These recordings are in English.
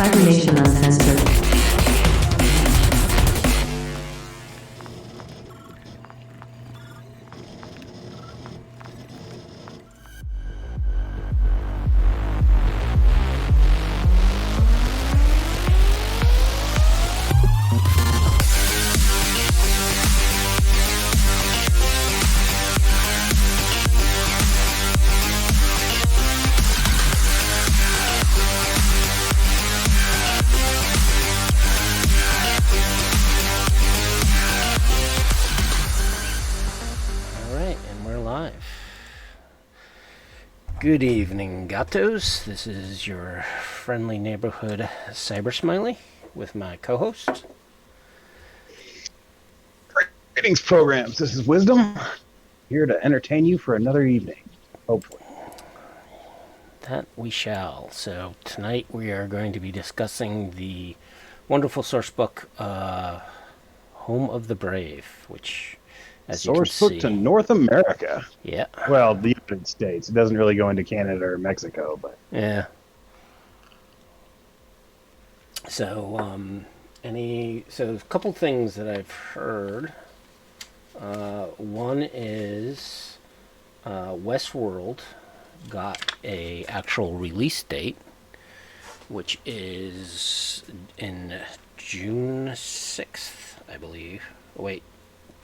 Cybernation Uncensored. Good evening, gatos. This is your friendly neighborhood Cybersmily with my co-host. Greetings, programs. This is Wisdom, here to entertain you for another evening, hopefully. That we shall. So tonight we are going to be discussing the wonderful source book, Home of the Brave, which, as you can see, source book to North America. Yeah. Well, the United States. It doesn't really go into Canada or Mexico, but yeah. So, a couple things that I've heard. One is Westworld got a actual release date, which is in June 6th, I believe. Wait,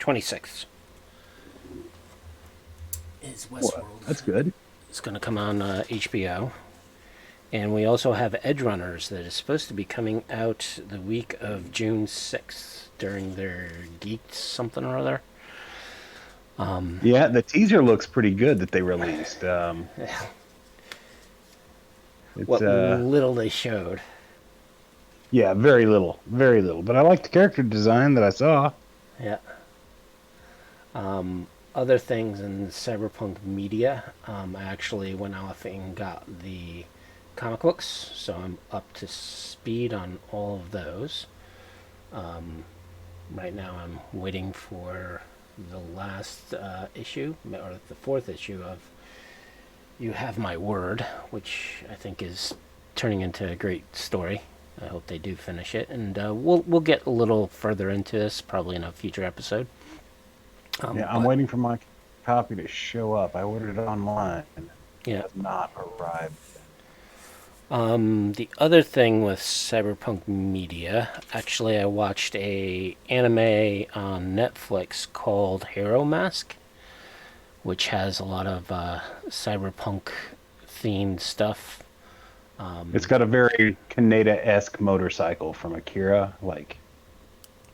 26th. Is Westworld. Well, that's good. It's going to come on HBO. And we also have Edgerunners that is supposed to be coming out the week of June 6th during their Geeked something or other. Yeah, the teaser looks pretty good that they released. What little they showed. Yeah, very little. Very little. But I like the character design that I saw. Yeah. Other things in Cyberpunk media, I actually went off and got the comic books, so I'm up to speed on all of those. Right now I'm waiting for the last issue, or the fourth issue of You Have My Word, which I think is turning into a great story. I hope they do finish it, and we'll get a little further into this probably in a future episode. I'm waiting for my copy to show up. I ordered it online. Yeah. It has not arrived. The other thing with Cyberpunk media, actually I watched a anime on Netflix called Hero Mask, which has a lot of cyberpunk themed stuff. It's got a very Kaneda-esque motorcycle from Akira,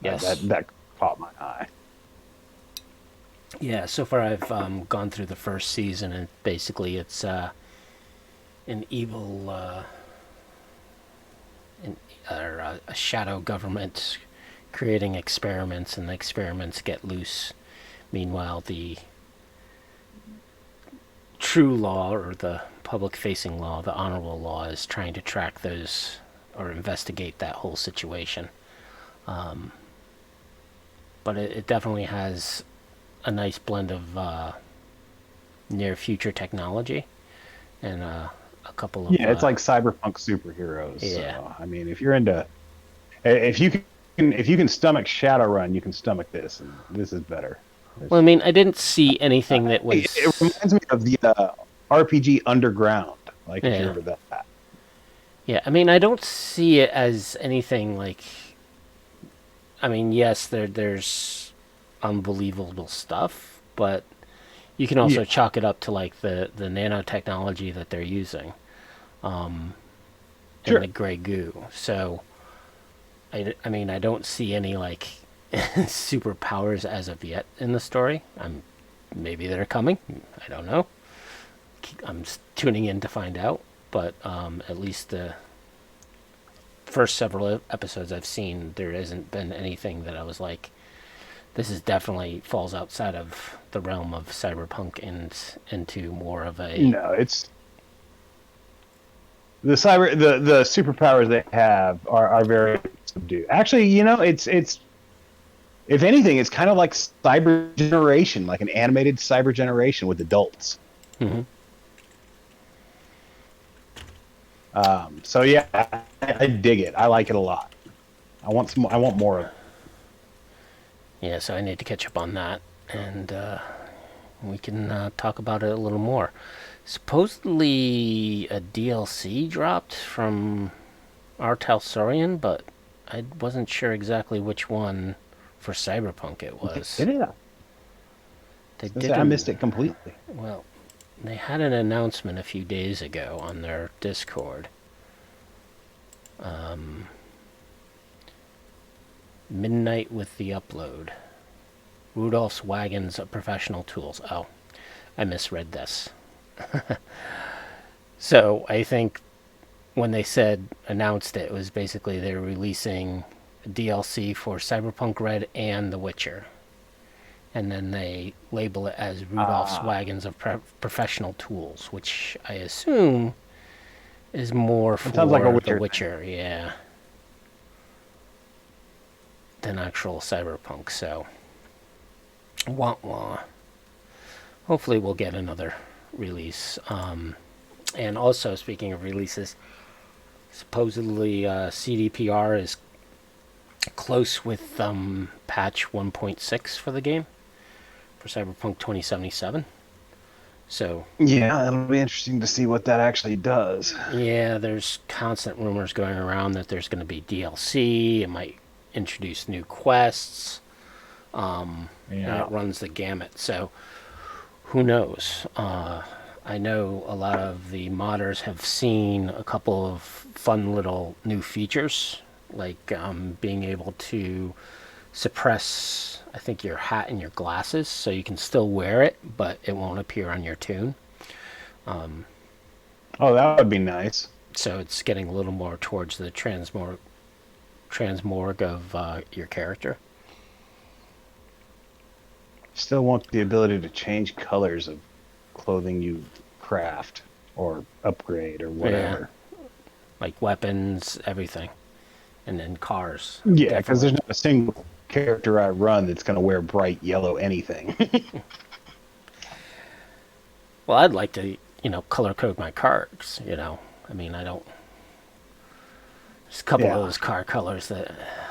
yes. That caught my eye. Yeah, so far I've gone through the first season, and basically it's an evil, a shadow government creating experiments, and the experiments get loose. Meanwhile, the true law, or the public-facing law, the honorable law, is trying to track those or investigate that whole situation. But it definitely has a nice blend of near-future technology and a couple of... Yeah, it's like cyberpunk superheroes. Yeah. So, I mean, if you can stomach Shadowrun, you can stomach this, and this is better. Well, I mean, I didn't see anything that was... It reminds me of the RPG Underground, if you remember that. Yeah, I mean, I don't see it as anything like... I mean, yes, there's unbelievable stuff, but you can also chalk it up to the nanotechnology that they're using, and the gray goo. So I mean, I don't see any superpowers as of yet in the story. Maybe they're coming, I don't know. I'm tuning in to find out, but at least the first several episodes I've seen, there hasn't been anything that I was like, this is definitely falls outside of the realm of cyberpunk and into more of a... No, it's the superpowers they have are very subdued. Actually, it's if anything, it's kind of like Cyber Generation, like an animated Cyber Generation with adults. Mm-hmm. So yeah, I dig it. I like it a lot. I want some. I want more of it. Yeah, so I need to catch up on that, and we can talk about it a little more. Supposedly a DLC dropped from our Talsorian, but I wasn't sure exactly which one for Cyberpunk it was. Yeah, They I didn't. missed it completely. Well, they had an announcement a few days ago on their Discord. Midnight with the upload. Rudolph's Wagons of Professional Tools. Oh, I misread this. So I think when they said announced it, it was basically they're releasing DLC for Cyberpunk Red and The Witcher. And then they label it as Rudolph's Wagons of Professional Tools, which I assume is more for sounds like a The Witcher Witcher, yeah, than actual Cyberpunk. So, wah wah. Hopefully, we'll get another release. And also, speaking of releases, supposedly CDPR is close with patch 1.6 for the game for Cyberpunk 2077. So Yeah, it'll be interesting to see what that actually does. yeah, there's constant rumors going around that there's going to be DLC. It might introduce new quests, and it runs the gamut. So who knows? I know a lot of the modders have seen a couple of fun little new features, like being able to suppress, I think, your hat and your glasses, so you can still wear it, but it won't appear on your tune. Oh, that would be nice. So it's getting a little more towards the transmorg of your character. Still want the ability to change colors of clothing you craft or upgrade or whatever. Yeah. Like weapons, everything. And then cars. Yeah, because there's not a single character I run that's going to wear bright yellow anything. Well, I'd like to, color code my cars, I mean, I don't... There's a couple of those car colors that...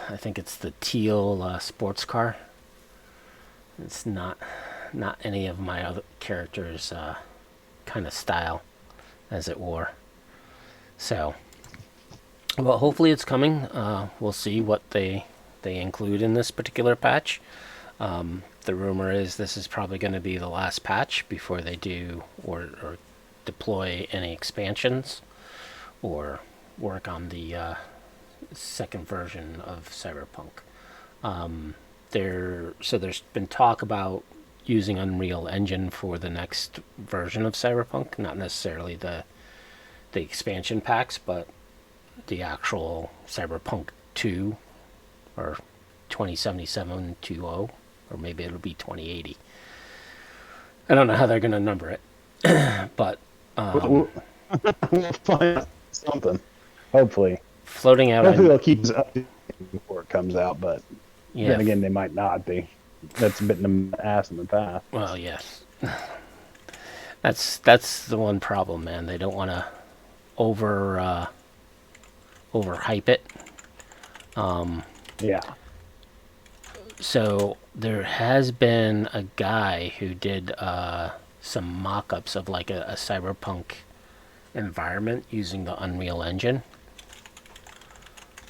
I think it's the teal sports car. It's not any of my other characters' kind of style, as it were. So, well, hopefully it's coming. We'll see what they include in this particular patch. The rumor is this is probably going to be the last patch before they do or deploy any expansions or work on the second version of Cyberpunk. There's been talk about using Unreal Engine for the next version of Cyberpunk, not necessarily the expansion packs, but the actual Cyberpunk 2 or 2077 2.0, or maybe it'll be 2080. I don't know how they're going to number it, but we'll find something. Hopefully. Floating out. Hopefully they'll keep us updated before it comes out, but yeah. Then again, they might not be. That's bitten them in the ass in the past. Well, yes. That's the one problem, man. They don't want to overhype it. Yeah. So there has been a guy who did some mock-ups of like a cyberpunk environment using the Unreal Engine.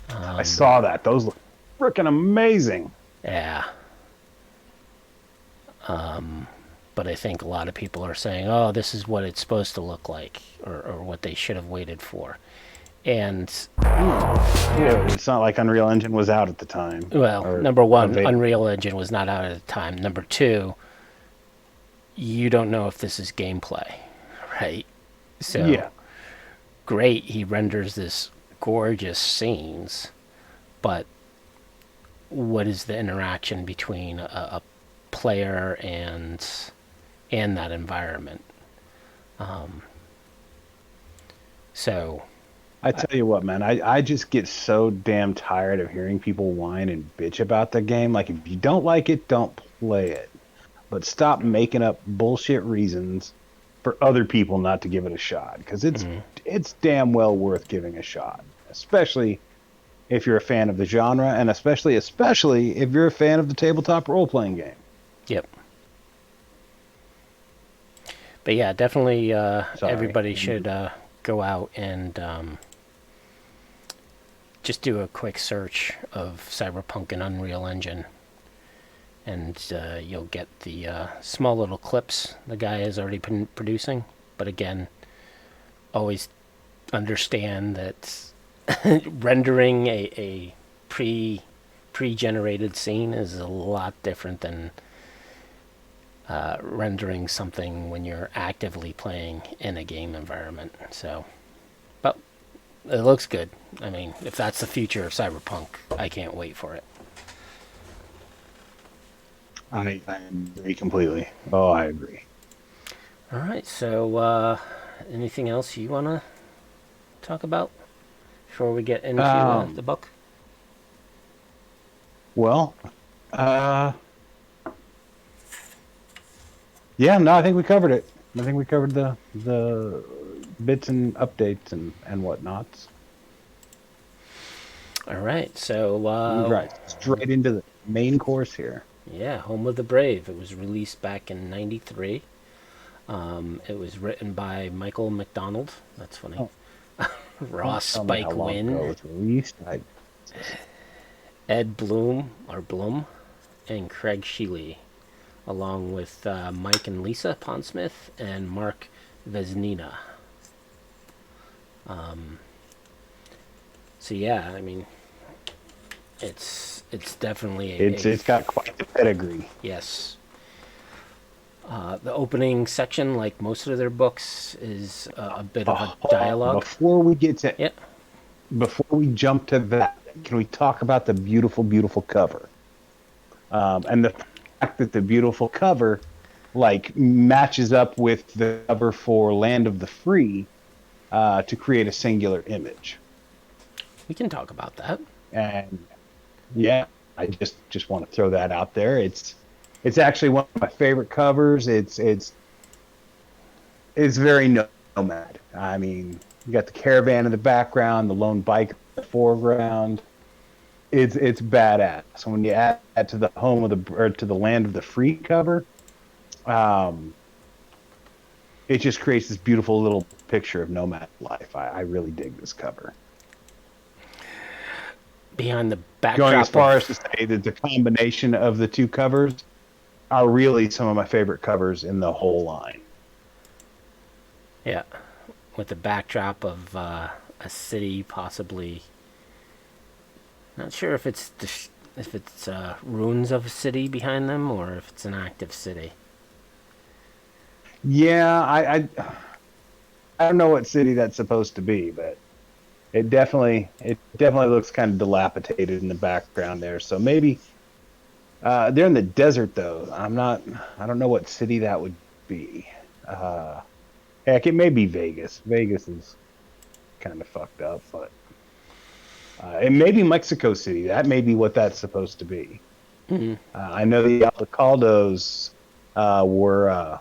I saw that. Those look freaking amazing. Yeah. But I think a lot of people are saying, oh, this is what it's supposed to look like, or what they should have waited for. And it's not like Unreal Engine was out at the time. Well, number one, Unreal Engine was not out at the time. Number two, you don't know if this is gameplay, right? So, yeah. Great, he renders this gorgeous scenes, but what is the interaction between a player and that environment? So I tell you what, man, I just get so damn tired of hearing people whine and bitch about the game. Like, if you don't like it, don't play it. But stop making up bullshit reasons for other people not to give it a shot, because it's it's damn well worth giving a shot, especially if you're a fan of the genre, and especially if you're a fan of the tabletop role playing game. Yep. But yeah, definitely Sorry. everybody should go out and just do a quick search of Cyberpunk and Unreal Engine. And you'll get the small little clips the guy has already been producing. But again, always understand that rendering a pre-generated scene is a lot different than rendering something when you're actively playing in a game environment. So, but it looks good. I mean, if that's the future of Cyberpunk, I can't wait for it. I agree completely. Oh, I agree. All right. So, anything else you want to talk about before we get into the book? Well, yeah, no, I think we covered it. I think we covered the bits and updates and whatnots. All right. So, right, straight into the main course here. Yeah, Home of the Brave. It was released back in '93. It was written by Michael McDonald. That's funny. Oh. Ross Spike Wynn. Ed Bloom, and Craig Shealy, along with Mike and Lisa Pondsmith and Mark Vesnina. So yeah, I mean, it's definitely it's got quite the pedigree. Yes. The opening section, like most of their books, is a bit of a dialogue. Before we jump to that, can we talk about the beautiful, beautiful cover? And the fact that the beautiful cover, like, matches up with the cover for Land of the Free to create a singular image. We can talk about that. And yeah, I just want to throw that out there. It's actually one of my favorite covers. It's very nomad. I mean, you got the caravan in the background, the lone bike in the foreground. It's badass. So when you add to the to the Land of the Free cover, it just creates this beautiful little picture of nomad life. I really dig this cover. Behind the backdrop, going as far as to say that the combination of the two covers are really some of my favorite covers in the whole line. Yeah, with the backdrop of a city, possibly. Not sure if it's ruins of a city behind them or if it's an active city. Yeah, I don't know what city that's supposed to be, but it definitely looks kind of dilapidated in the background there. So maybe they're in the desert though. I don't know what city that would be. Heck, it may be Vegas. Vegas is kind of fucked up, but it may be Mexico City. That may be what that's supposed to be. Mm-hmm. I know the Alcaldos were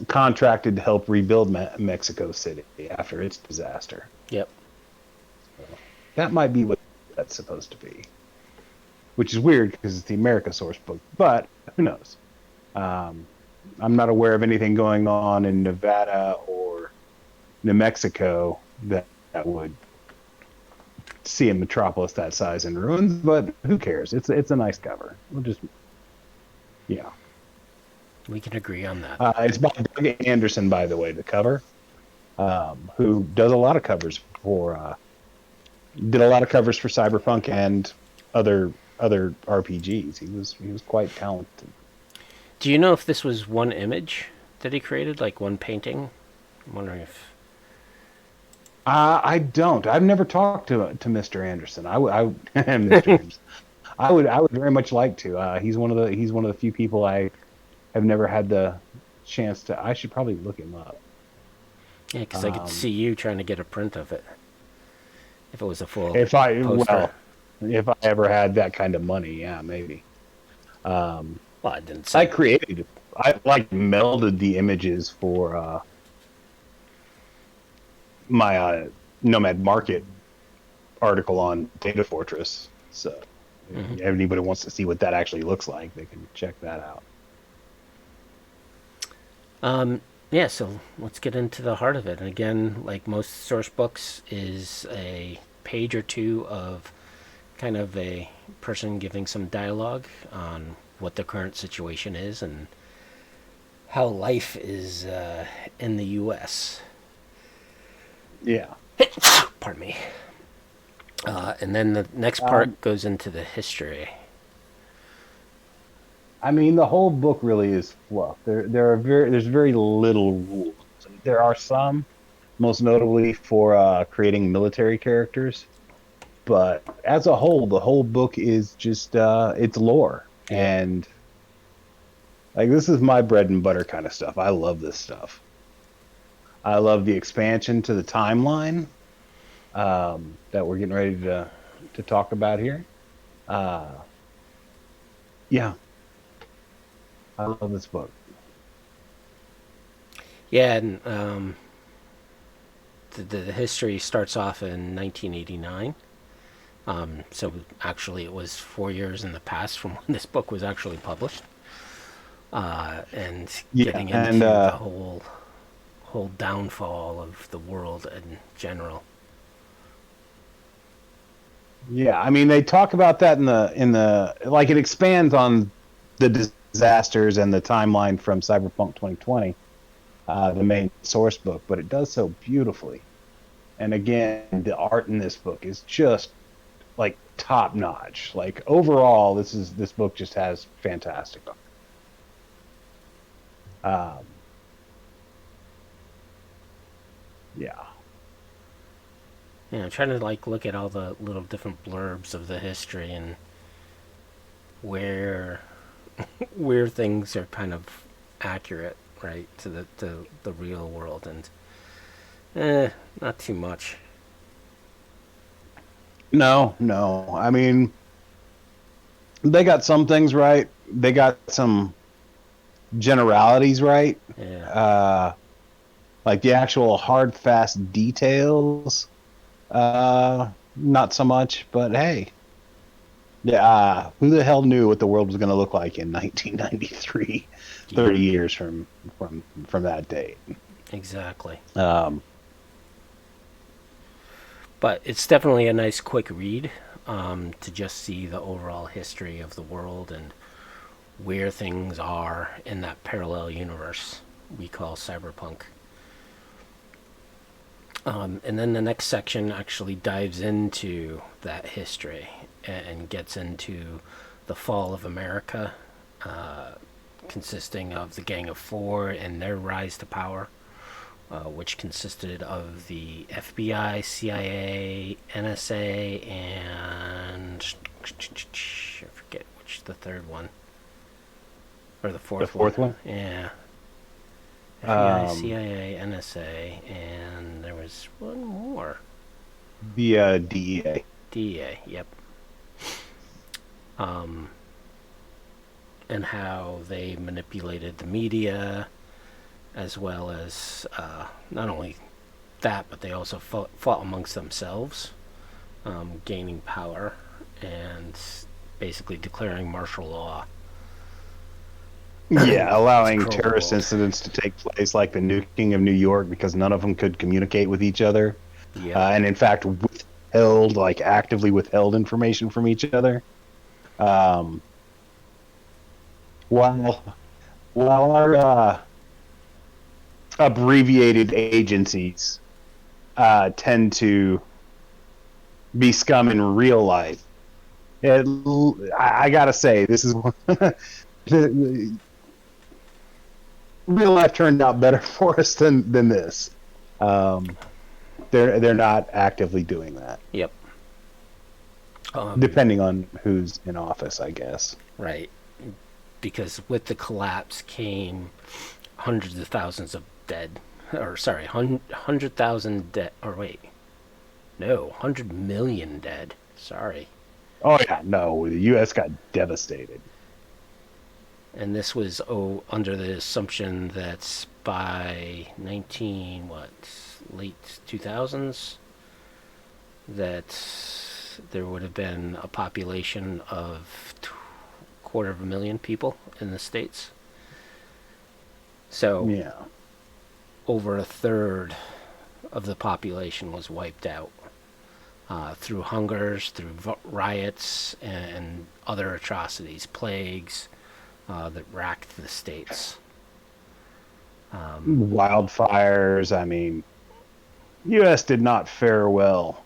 contracted to help rebuild Mexico City after its disaster. Yep. So that might be what that's supposed to be. Which is weird because it's the America source book, but who knows? I'm not aware of anything going on in Nevada or New Mexico that would see a metropolis that size in ruins, but who cares? It's a nice cover. We'll just, yeah. We can agree on that. It's by Doug Anderson, by the way, the cover, who does a lot of covers did a lot of covers for Cyberpunk and other RPGs. He was quite talented. Do you know if this was one image that he created, like one painting? I'm wondering if. I don't. I've never talked to Mr. Anderson. Mr. Anderson. I would very much like to. He's one of the few people I have never had the chance to. I should probably look him up. Yeah, because I could see you trying to get a print of it. If it was a full if I ever had that kind of money, yeah, maybe. Well, I didn't say. I melded the images for my Nomad Market article on Data Fortress. So if anybody wants to see what that actually looks like, they can check that out. Yeah, so let's get into the heart of it. And again, like most source books, is a page or two of kind of a person giving some dialogue on what the current situation is and how life is in the U.S. Yeah. Pardon me. And then the next part goes into the history. I mean, the whole book really is fluff. There's very little rules. There are some, most notably for creating military characters, but as a whole, the whole book is just it's lore. Yep. And like, this is my bread and butter kind of stuff. I love this stuff. I love the expansion to the timeline that we're getting ready to talk about here. Uh, yeah, I love this book. Yeah, and the history starts off in 1989. So actually, it was 4 years in the past from when this book was actually published. And Yeah, getting into and the whole downfall of the world in general. yeah, I mean, they talk about that in the like, it expands on the disasters and the timeline from Cyberpunk 2020, the main source book, but it does so beautifully. And again, the art in this book is just like top notch. Like, overall, this book just has fantastic art. Um, yeah, Yeah, I'm trying to like look at all the little different blurbs of the history and where where things are kind of accurate, right, to the real world, and not too much. no, no. I mean, they got some things right. They got some generalities right. Yeah. Uh, like the actual hard, fast details, not so much. But hey, yeah, who the hell knew what the world was going to look like in 1993, Yeah, 30 years from that date? exactly. Um, But it's definitely a nice quick read, to just see the overall history of the world and where things are in that parallel universe we call cyberpunk. And then the next section actually dives into that history and gets into the fall of America, consisting of the Gang of Four and their rise to power, which consisted of the FBI, CIA, NSA, and I forget which the third one or the fourth, the fourth one, Yeah, FBI, um, CIA, NSA, and there was one more. the DEA. DEA. Yep. Um, and how they manipulated the media, as well as not only that, but they also fought amongst themselves, gaining power and basically declaring martial law. Yeah, allowing Control the terrorist world. incidents to take place, like the nuking of New York, because none of them could communicate with each other, Yep. and in fact withheld, like actively withheld information from each other. Um, while while our abbreviated agencies tend to be scum in real life, I gotta say, this is real life turned out better for us than this. Um, they're not actively doing that, Yep. depending on who's in office, I guess. Right. Because with the collapse came hundreds of thousands of dead, or sorry, 100,000 dead, or wait, no, 100 million dead. Sorry. Oh yeah, no, the U.S. got devastated. And this was under the assumption that by late 2000s, that there would have been a population of 250,000 people in the States. So Yeah. over a third of the population was wiped out through hungers, through riots, and other atrocities, plagues that racked the States. Wildfires. I mean, U.S. did not fare well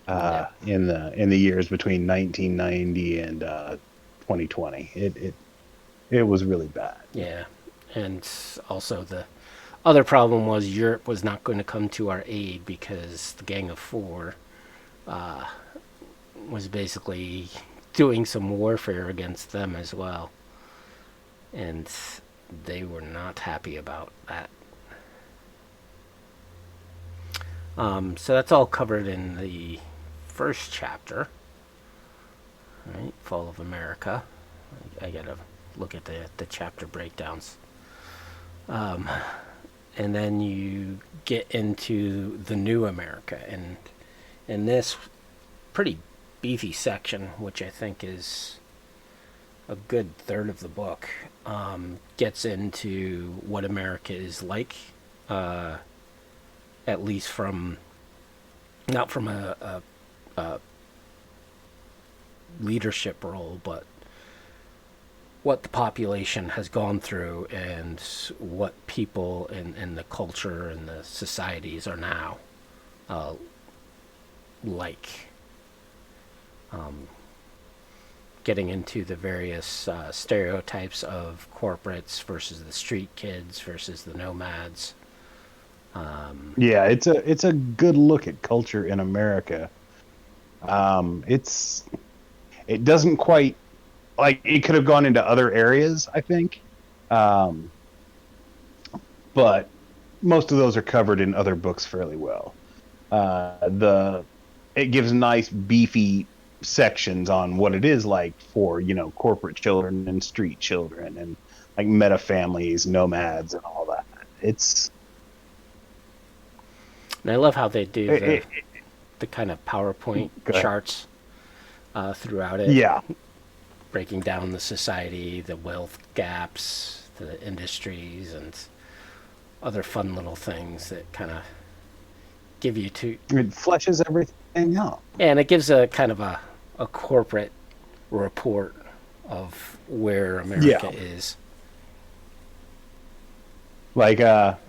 No. in the years between 1990 and 2020. It was really bad. Yeah. And also the other problem was Europe was not going to come to our aid because the Gang of Four was basically doing some warfare against them as well. And they were not happy about that. So that's all covered in the first chapter. Right? Fall of America. I gotta look at the chapter breakdowns. And then you get into the new America, and in this pretty beefy section, which I think is a good third of the book, gets into what America is like, at least from not from a leadership role, but what the population has gone through and what people and the culture and the societies are now like. Getting into the various stereotypes of corporates versus the street kids versus the nomads. Yeah, it's a good look at culture in America. It doesn't quite, like, it could have gone into other areas, I think, but most of those are covered in other books fairly well. It gives nice beefy sections on what it is like for, corporate children and street children and like meta families, nomads, and all that. And I love how they do the kind of PowerPoint charts throughout it. Yeah. Breaking down the society, the wealth gaps, the industries, and other fun little things that kind of give you to... It fleshes everything out. And it gives a kind of a corporate report of where America is. Like,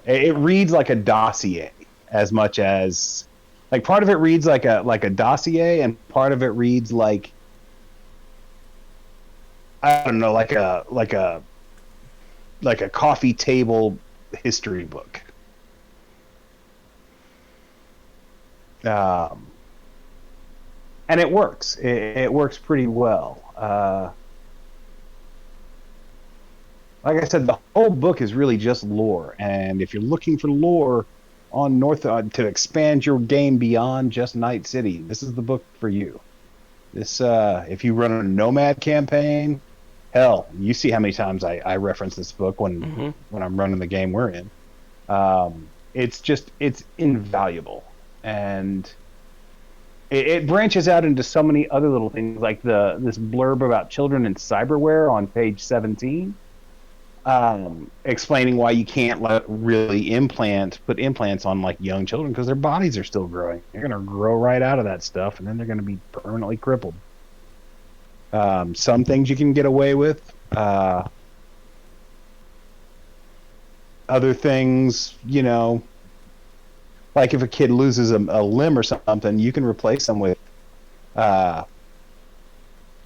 it reads like a dossier as much as... Like, part of it reads like a dossier, and part of it reads like... I don't know, like a coffee table history book. And it works. It works pretty well. Like I said, the whole book is really just lore, and if you're looking for lore on to expand your game beyond just Night City, this is the book for you. This, if you run a Nomad campaign, hell, you see how many times I reference this book when I'm running the game we're in. It's invaluable, and it branches out into so many other little things, like this blurb about children in cyberware on page 17, explaining why you can't really put implants on like young children because their bodies are still growing. They're going to grow right out of that stuff, and then they're going to be permanently crippled. Some things you can get away with. Other things, like if a kid loses a limb or something, you can replace them with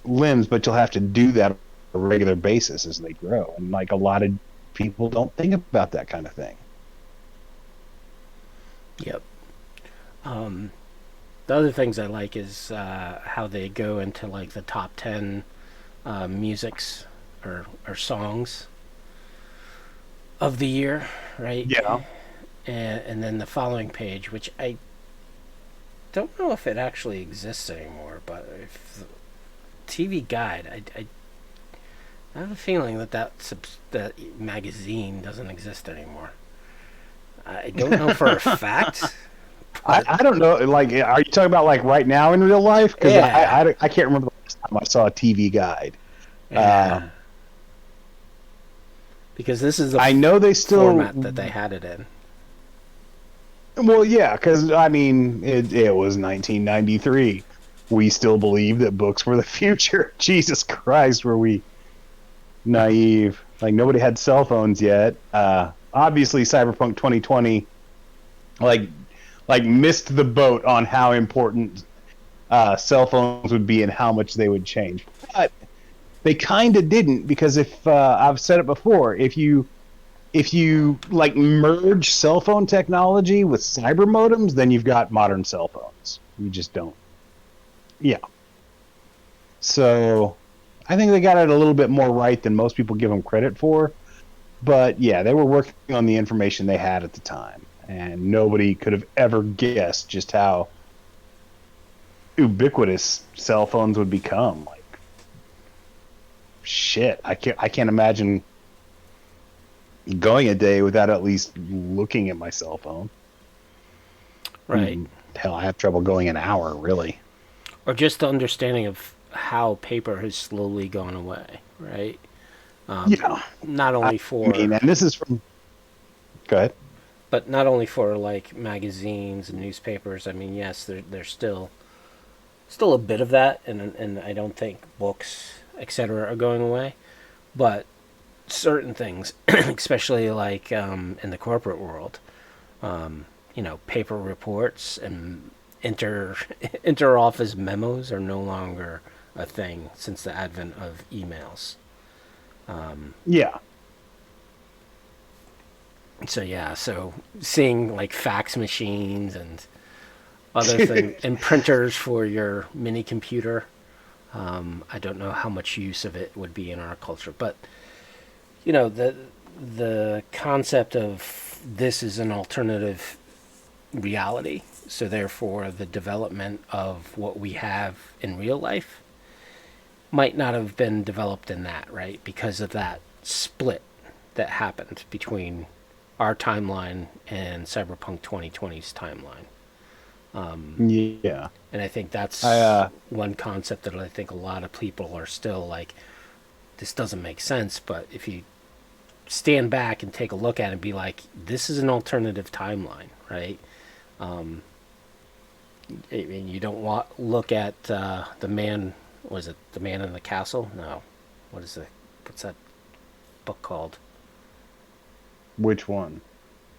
limbs, but you'll have to do that on a regular basis as they grow. And like a lot of people don't think about that kind of thing. Yep. The other things I like is how they go into like the top 10 musics or songs of the year, right? Yeah. And then the following page, which I don't know if it actually exists anymore, but if the TV Guide, I I have a feeling that magazine doesn't exist anymore. I don't know for a fact, but I don't know. Like, are you talking about like right now in real life? Because yeah, I can't remember the last time I saw a TV guide. Uh, yeah. Because this is the I know they still. format that they had it in. Well, yeah, because I mean, it was 1993. We still believe that books were the future. Jesus Christ, were we naive? Like nobody had cell phones yet. Obviously, Cyberpunk 2020 like missed the boat on how important cell phones would be and how much they would change. But they kind of didn't because if I've said it before, if you like merge cell phone technology with cyber modems, then you've got modern cell phones. You just don't. Yeah. So I think they got it a little bit more right than most people give them credit for. But yeah, they were working on the information they had at the time, and nobody could have ever guessed just how ubiquitous cell phones would become. Like shit, I can't imagine going a day without at least looking at my cell phone. Right. Hell, I have trouble going an hour, really. Or just the understanding of how paper has slowly gone away, right? Yeah, Not I only mean, for, and this is from. Go ahead. but not only for like magazines and newspapers. I mean, yes, there's still a bit of that, and I don't think books, etc., are going away. But certain things, especially like in the corporate world, paper reports and inter office memos are no longer a thing since the advent of emails. Yeah, So yeah, so seeing like fax machines and other things and printers for your mini computer, I don't know how much use of it would be in our culture, but the concept of this is an alternative reality. So therefore, the development of what we have in real life might not have been developed in that, right? Because of that split that happened between our timeline and Cyberpunk 2020's timeline. yeah. And I think I that's one concept that I think a lot of people are still like, this doesn't make sense. But if you stand back and take a look at it and be like, this is an alternative timeline, right? I mean, you don't look at the man. Was it the man in the castle? No. What's that book called? which one?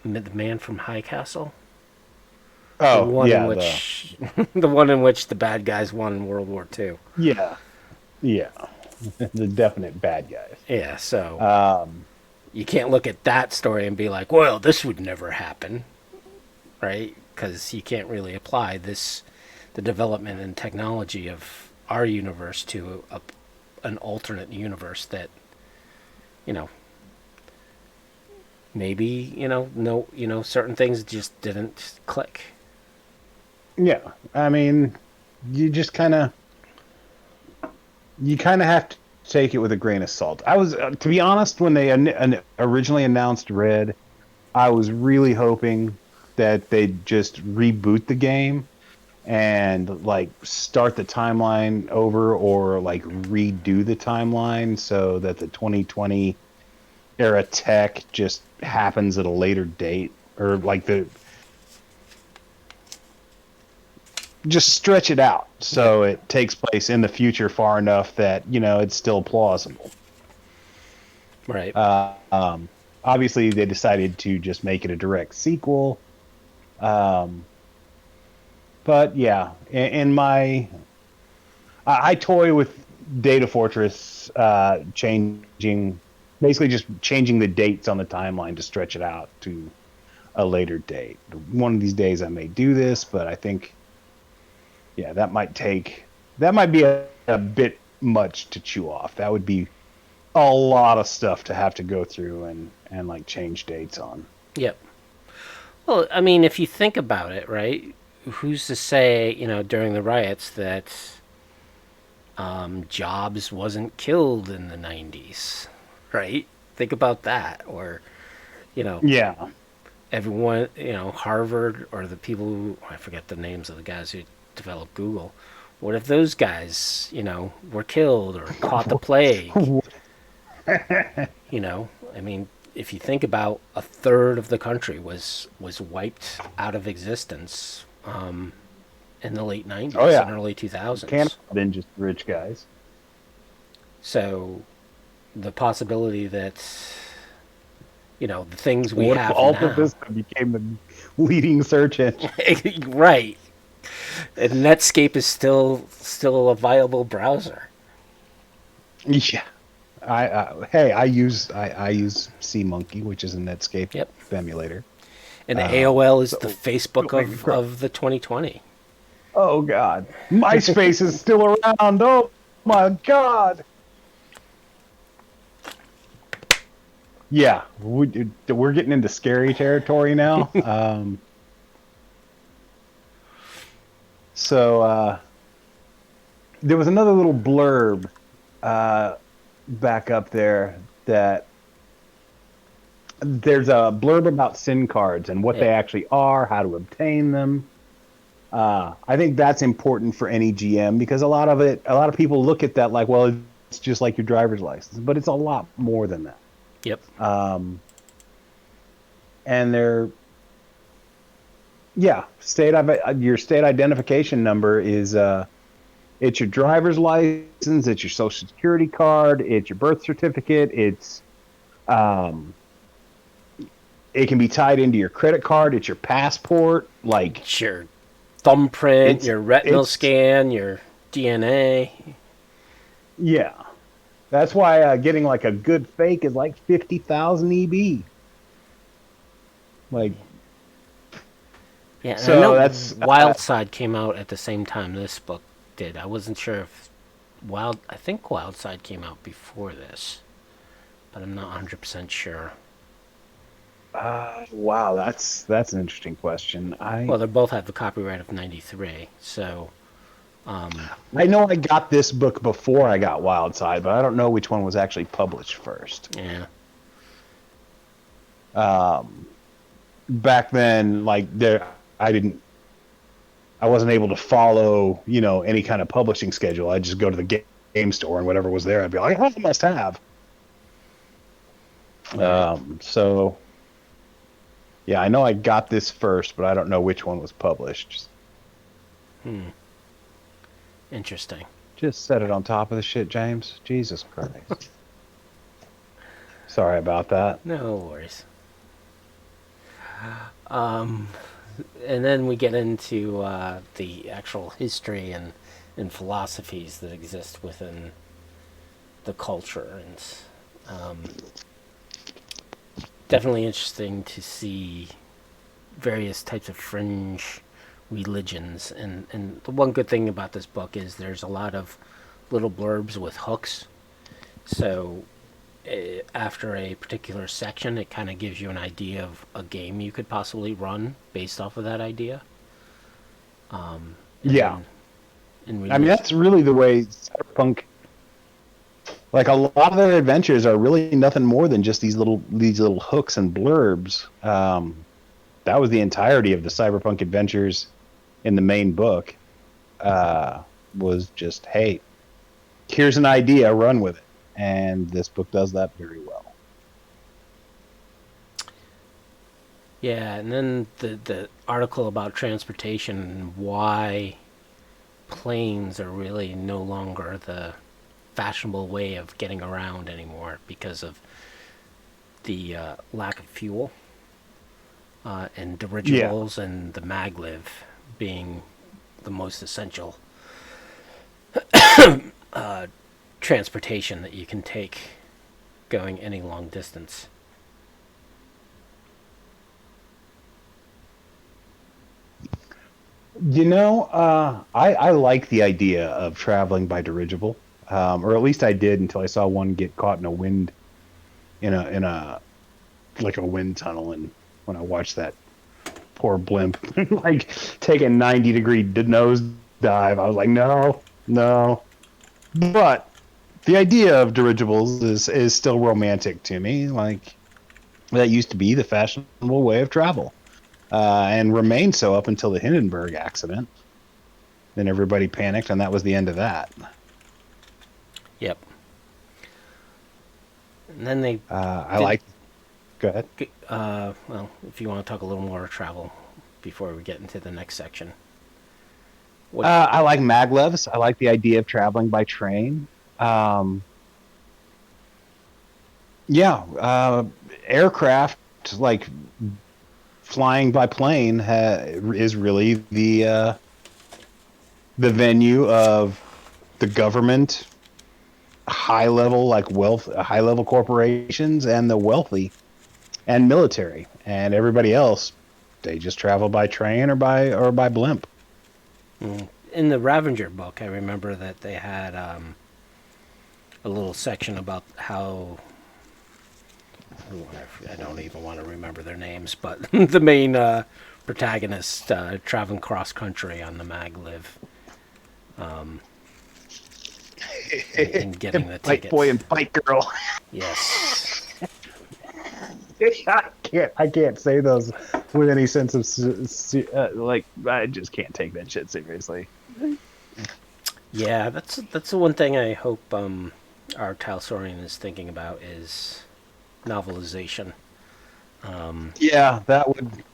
The Man from High Castle. The Oh, one in yeah, the which the one in which the bad guys won World War II. yeah, yeah, the definite bad guys. Yeah, so Um, you can't look at that story and be like, well, this would never happen, right? Because you can't really apply the development and technology of our universe to an alternate universe that, you know, maybe, no, certain things just didn't click. yeah, I mean, you just kind of have to take it with a grain of salt. I was, to be honest, when they originally announced Red, I was really hoping that they'd just reboot the game and like start the timeline over or like redo the timeline so that the 2020 era tech just happens at a later date or like the just stretch it out Yep. so it takes place in the future far enough that it's still plausible. Right. uh, um, Obviously they decided to just make it a direct sequel. um, but yeah, in my I toy with Data Fortress changing, basically just changing the dates on the timeline to stretch it out to a later date. One of these days I may do this, but I think, yeah, that might be a bit much to chew off. That would be a lot of stuff to have to go through and like change dates on. Yep. Well, I mean, if you think about it, right? Who's to say, during the riots that Jobs wasn't killed in the 90s, right? Think about that. Or, you know, Yeah. everyone, Harvard or the people who, I forget the names of the guys who developed Google. What if those guys, were killed or caught the plague? I mean, if you think about a third of the country was wiped out of existence in the late Oh 90s and yeah. early Can't 2000s. have been just rich guys. So the possibility that the things we What if have Alta now, Vista became the leading search engine? right? And Netscape is still a viable browser. Yeah. I use SeaMonkey, which is a Netscape Yep. emulator. And AOL is the So Facebook don't make me cry. of the 2020. Oh God, MySpace is still around. Oh my God. Yeah, we're getting into scary territory now. So there was another little blurb back up there that there's a blurb about SIN cards and what Yeah. they actually are, how to obtain them. I think that's important for any GM because a lot of people look at that like, well, it's just like your driver's license, but it's a lot more than that. Yep. And yeah, your state identification number is it's your driver's license, it's your social security card, it's your birth certificate, um, it can be tied into your credit card, it's your passport, like It's your thumbprint, it's your retinal it's scan, your DNA. yeah. That's why getting like a good fake is like 50,000 EB. Like Yeah, and I so know that's Wildside came out at the same time this book did. I wasn't sure if I think Wildside came out before this, but I'm not 100% sure. wow, that's an interesting question. Well, they both have the copyright of 93, so I know I got this book before I got Wildside, but I don't know which one was actually published first. yeah. Back then, like I wasn't able to follow, any kind of publishing schedule. I'd just go to the game store and whatever was there, I'd be like, oh, I must have. So yeah, I know I got this first, but I don't know which one was published. Interesting. Just set it on top of the shit, James. Jesus Christ. Sorry about that. No worries. And then we get into the actual history and philosophies that exist within the culture, and definitely interesting to see various types of fringe religions. And the one good thing about this book is there's a lot of little blurbs with hooks. So after a particular section, it kind of gives you an idea of a game you could possibly run based off of that idea. Yeah. And I mean, that's really the way Cyberpunk. Like a lot of their adventures are really nothing more than just these little hooks and blurbs. That was the entirety of the Cyberpunk adventures in the main book. Was just, hey, here's an idea, run with it, and this book does that very well. Yeah, and then the article about transportation and why planes are really no longer the fashionable way of getting around anymore because of the lack of fuel and dirigibles and the maglev being the most essential transportation that you can take going any long distance. I like the idea of traveling by dirigible, or at least I did until I saw one get caught in a wind, in a like a wind tunnel, and when I watched that poor blimp like take a 90-degree nose dive, I was like, no, no. But the idea of dirigibles is still romantic to me. Like that used to be the fashionable way of travel, and remained so up until the Hindenburg accident. Then everybody panicked, and that was the end of that. Yep. And then they I did. like. Go ahead. Well, if you want to talk a little more travel before we get into the next section, what? I like maglevs. I like the idea of traveling by train. Um, yeah, aircraft like flying by plane is really the venue of the government, high level like wealth, high level corporations, and the wealthy and military, and everybody else. They just travel by train or by blimp. In the Ravager book, I remember that they had a little section about how I don't even want to remember their names, but the main protagonist traveling cross country on the maglev, and getting the Fight boy tickets. and fight girl. Yes. I can't say those with any sense of like I just can't take that shit seriously. Yeah, that's the one thing I hope our Talsorian is thinking about is novelization. Yeah, that would.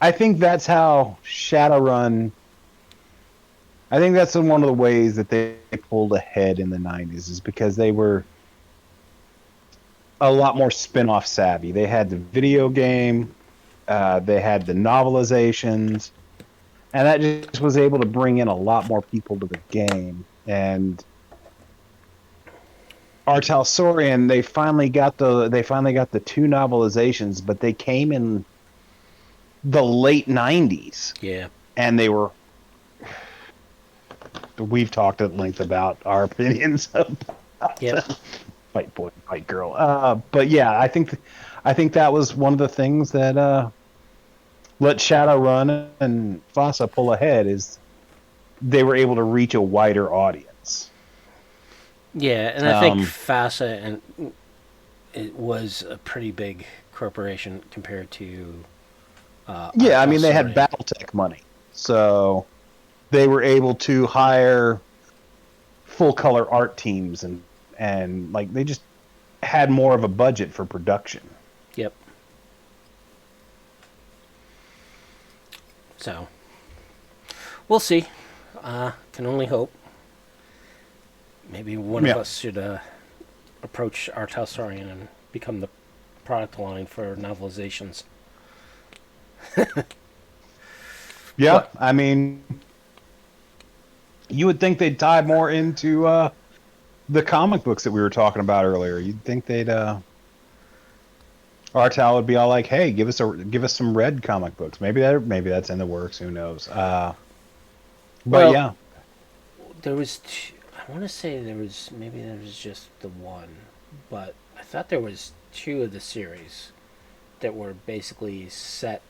I think that's how Shadowrun. I think that's one of the ways that they pulled ahead in the '90s is because they were a lot more spin-off savvy. They had the video game, they had the novelizations, and that just was able to bring in a lot more people to the game. And Artalsorian, they finally got the two novelizations, but they came in the late '90s, Yeah. and they were. We've talked at length about our opinions of Yep. fight boy, fight girl. But yeah, I think that was one of the things that let Shadowrun and FASA pull ahead is they were able to reach a wider audience. Yeah, and I think Um, FASA and it was a pretty big corporation compared to our yeah, I mean they had Talsorian. BattleTech money, so they were able to hire full color art teams and like they just had more of a budget for production. Yep. So we'll see. Can only hope. Maybe one of Yeah, us should approach our Talsorian and become the product line for novelizations. yeah. What? I mean, you would think they'd tie more into the comic books that we were talking about earlier. You'd think they'd Artal would be all like, "Hey, give us some red comic books." Maybe that's in the works. Who knows? But Well, yeah, there was. I want to say there was just the one, but I thought there was two of the series that were basically set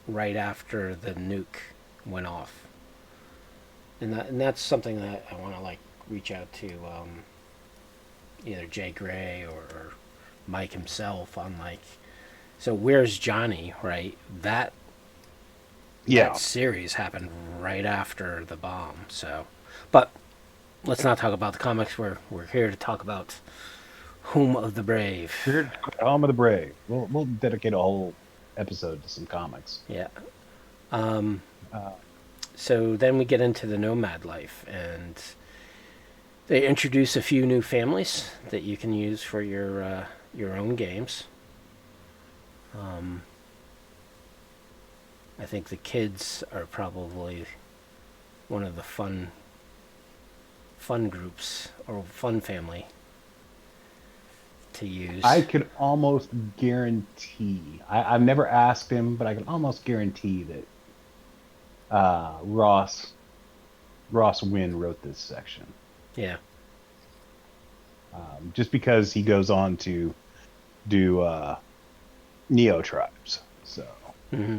right after the nuke went off, and that's something that I want to like reach out to either Jay Gray or Mike himself on like. So where's Johnny? Right, that yeah. series happened right after the bomb. So, but let's not talk about the comics. We're here to talk about Home of the Brave. We're here to talk about Home of the Brave. We'll dedicate a whole episode to some comics. Yeah. Uh, So then we get into the nomad life, and they introduce a few new families that you can use for your own games. I think the kids are probably one of the fun groups or fun family to use. I could almost guarantee. I've never asked him, but I can almost guarantee that Ross Wynn wrote this section, Yeah. just because he goes on to do Neo Tribes. So hmm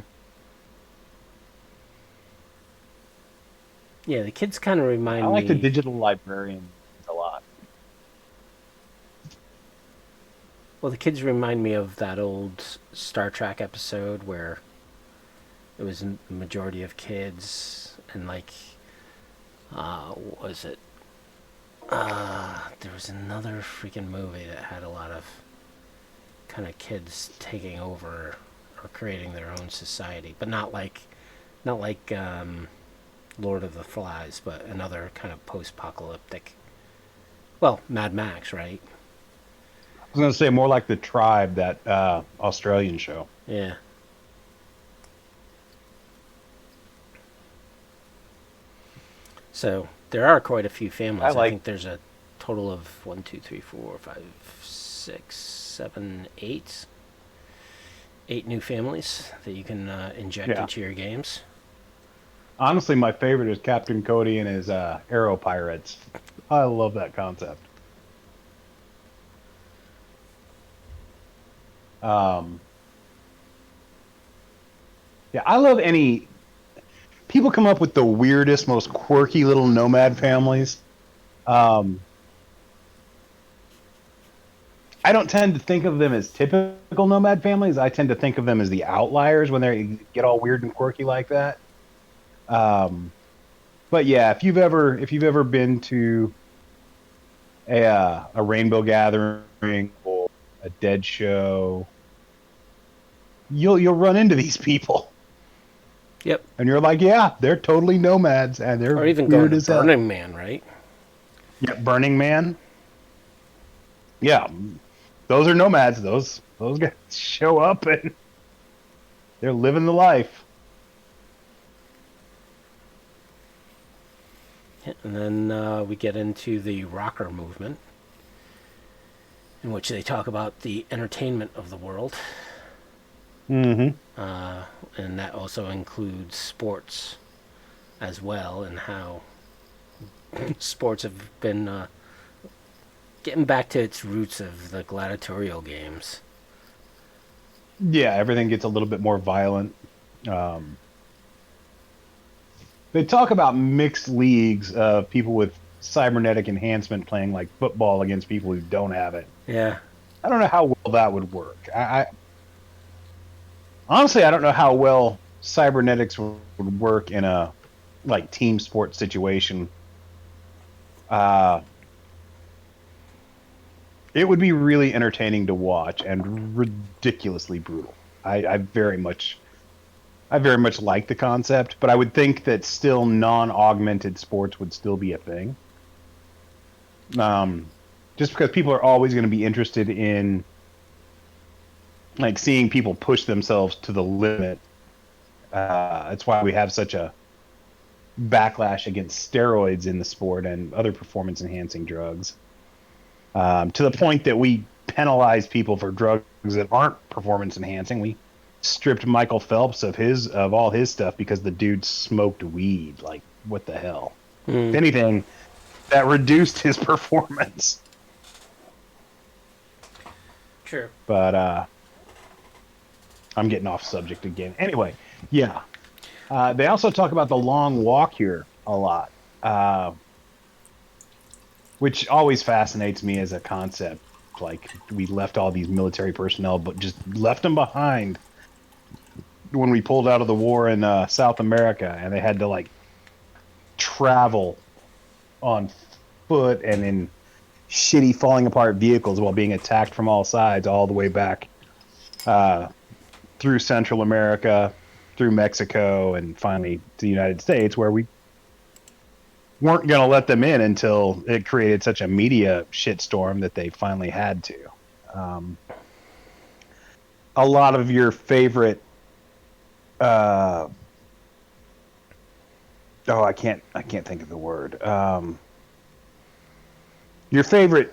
Yeah, the kids kind of I remind like the me. digital librarian a Well, the kids remind me of that old Star Trek episode where it was a majority of kids, and like, what was it? There was another freaking movie that had a lot of kind of kids taking over or creating their own society, but not like Lord of the Flies, but another kind of post-apocalyptic. Well, Mad Max, right? I was going to say more like The Tribe, that Australian show. Yeah. So there are quite a few families. I think there's a total of 1, 2, 3, 4, 5, 6, 7, 8. 8 new families that you can inject into your games. Honestly, my favorite is Captain Cody and his Arrow Pirates. I love that concept. Yeah, I love any... People come up with the weirdest, most quirky little nomad families. I don't tend to think of them as typical nomad families. I tend to think of them as the outliers when they get all weird and quirky like that. But yeah, if you've ever been to a rainbow gathering or a dead show, you'll run into these people. Yep. And you're like, yeah, they're totally nomads, and they're or even weird going as to hell. Burning Man, right? Yeah, Burning Man. Yeah, those are nomads. Those guys show up and they're living the life. And then we get into the rocker movement, in which they talk about the entertainment of the world. Mm-hmm. And that also includes sports as well, and how sports have been getting back to its roots of the gladiatorial games. Yeah, everything gets a little bit more violent. They talk about mixed leagues of people with cybernetic enhancement playing like football against people who don't have it. Yeah. I don't know how well that would work. Honestly, I don't know how well cybernetics would work in a like team sport situation. It would be really entertaining to watch and ridiculously brutal. I very much like the concept, but I would think that still non-augmented sports would still be a thing. Just because people are always going to be interested in like seeing people push themselves to the limit. That's why we have such a backlash against steroids in the sport and other performance-enhancing drugs. To the point that we penalize people for drugs that aren't performance-enhancing. We stripped Michael Phelps of all his stuff because the dude smoked weed. Like, what the hell? If anything, that reduced his performance. True. But I'm getting off subject again. Anyway, yeah. They also talk about the long walk here a lot, which always fascinates me as a concept. Like, we left all these military personnel, but just left them behind when we pulled out of the war in South America, and they had to like travel on foot and in shitty falling apart vehicles while being attacked from all sides all the way back through Central America, through Mexico, and finally to the United States, where we weren't going to let them in until it created such a media shitstorm that they finally had to. A lot of your favorite I can't think of the word. Your favorite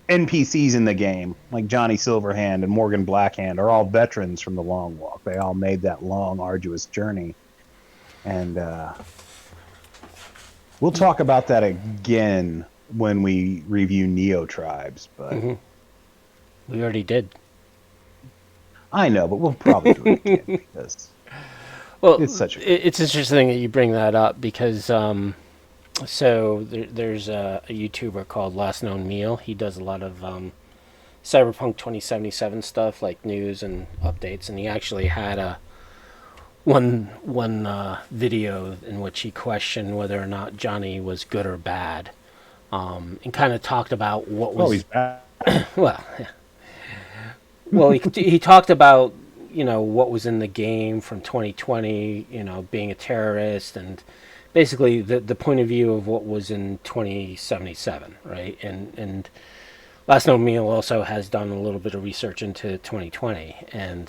NPCs in the game, like Johnny Silverhand and Morgan Blackhand, are all veterans from the Long Walk. They all made that long, arduous journey. And we'll talk about that again when we review Neo Tribes. But we already did. I know, but we'll probably do it again because it's interesting that you bring that up because there's a YouTuber called Last Known Meal. He does a lot of Cyberpunk 2077 stuff, like news and updates, and he actually had a one video in which he questioned whether or not Johnny was good or bad, and kind of talked about what Oh, was he's bad. well, well, he talked about what was in the game from 2020, being a terrorist, and basically the point of view of what was in 2077, right? And Last Known Meal also has done a little bit of research into 2020, and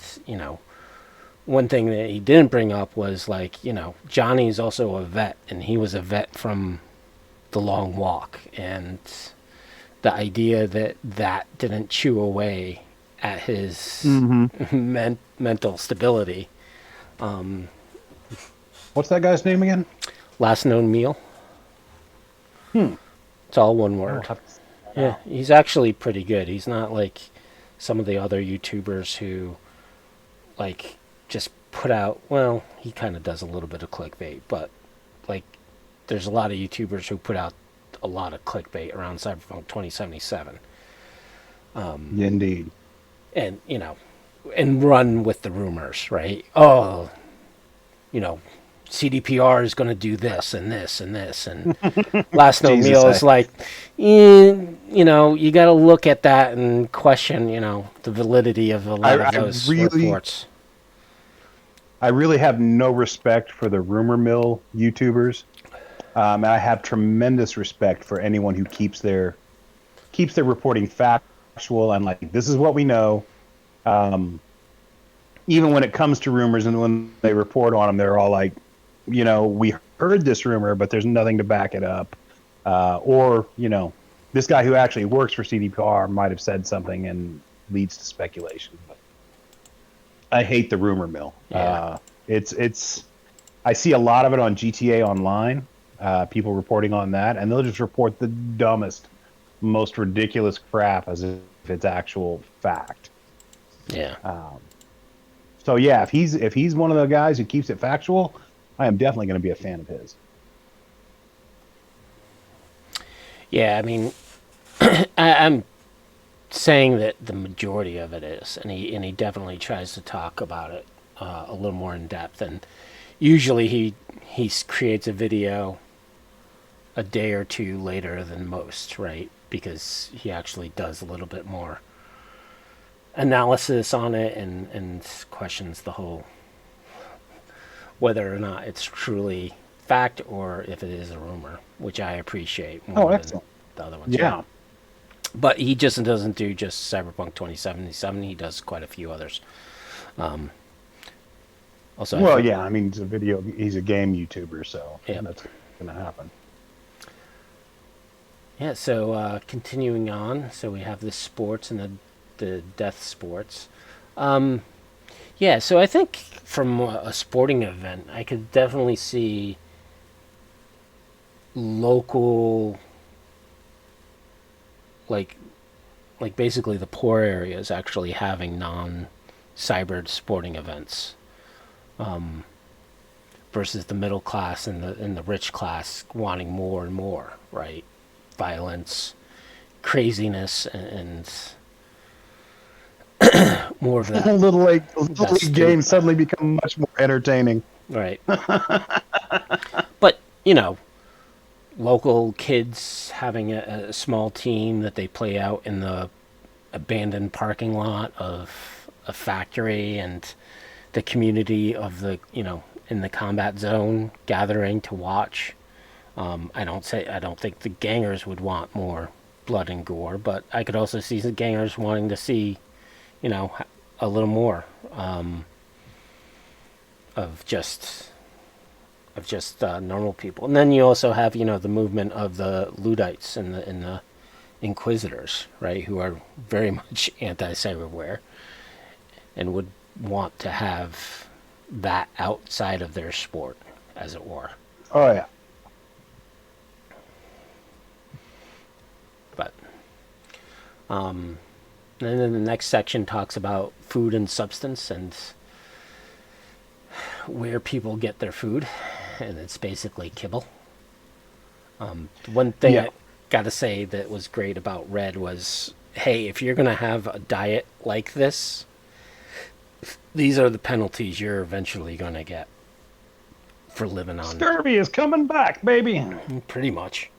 one thing that he didn't bring up was like Johnny's also a vet, and he was a vet from the Long Walk, and the idea that that didn't chew away at his mental stability. What's that guy's name again? Last Known Meal. It's all one I'll word. have to- Yeah, he's actually pretty good. He's not like some of the other YouTubers who like just put out. Well, he kind of does a little bit of clickbait, but like there's a lot of YouTubers who put out a lot of clickbait around Cyberpunk 2077. Indeed. And and run with the rumors, right? Oh, CDPR is going to do this and this and this, and Last Known Jesus, Meal is like, you got to look at that and question, the validity of a lot of those reports. I really have no respect for the rumor mill YouTubers. And I have tremendous respect for anyone who keeps their reporting factual and like, this is what we know. Even when it comes to rumors and when they report on them, they're all like, we heard this rumor, but there's nothing to back it up. Or, this guy who actually works for CDPR might have said something and leads to speculation. But I hate the rumor mill. Yeah. I see a lot of it on GTA Online, people reporting on that, and they'll just report the dumbest, most ridiculous crap as if it's actual fact. Yeah. So yeah, if he's one of the guys who keeps it factual, I am definitely going to be a fan of his. Yeah, I mean, I'm saying that the majority of it is, and he definitely tries to talk about it a little more in depth. And usually he creates a video a day or two later than most, right? Because he actually does a little bit more analysis on it and questions the whole whether or not it's truly fact or if it is a rumor, which I appreciate more than the other ones. Yeah. But he just doesn't do just Cyberpunk 2077. He does quite a few others. Also, well, yeah, I mean, he's a game YouTuber, so yeah, that's going to happen. Yeah, so continuing on, so we have the sports and the death sports. Yeah, so I think from a sporting event, I could definitely see local, like basically the poor areas actually having non-cybered sporting events, versus the middle class and the rich class wanting more and more, right? Violence, craziness, and more of that. Little league games suddenly become much more entertaining. Right. But, local kids having a small team that they play out in the abandoned parking lot of a factory, and the community of the, in the combat zone gathering to watch. I don't think the gangers would want more blood and gore, but I could also see the gangers wanting to see, a little more of just normal people. And then you also have, the movement of the Luddites and the Inquisitors, right, who are very much anti-cyberware and would want to have that outside of their sport, as it were. Oh yeah. But and then the next section talks about food and substance and where people get their food, and it's basically kibble. One thing I gotta say that was great about Red was hey, if you're going to have a diet like this, these are the penalties you're eventually going to get for living on. Scurvy is coming back, baby. Pretty much.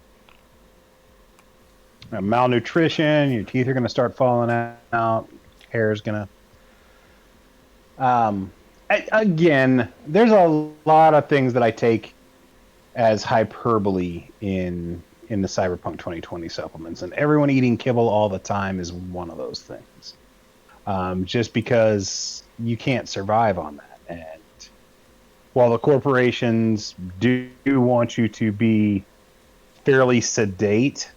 Malnutrition, your teeth are going to start falling out, hair's going to... again, there's a lot of things that I take as hyperbole in the Cyberpunk 2020 supplements, and everyone eating kibble all the time is one of those things. Just because you can't survive on that. And while the corporations do want you to be fairly sedate,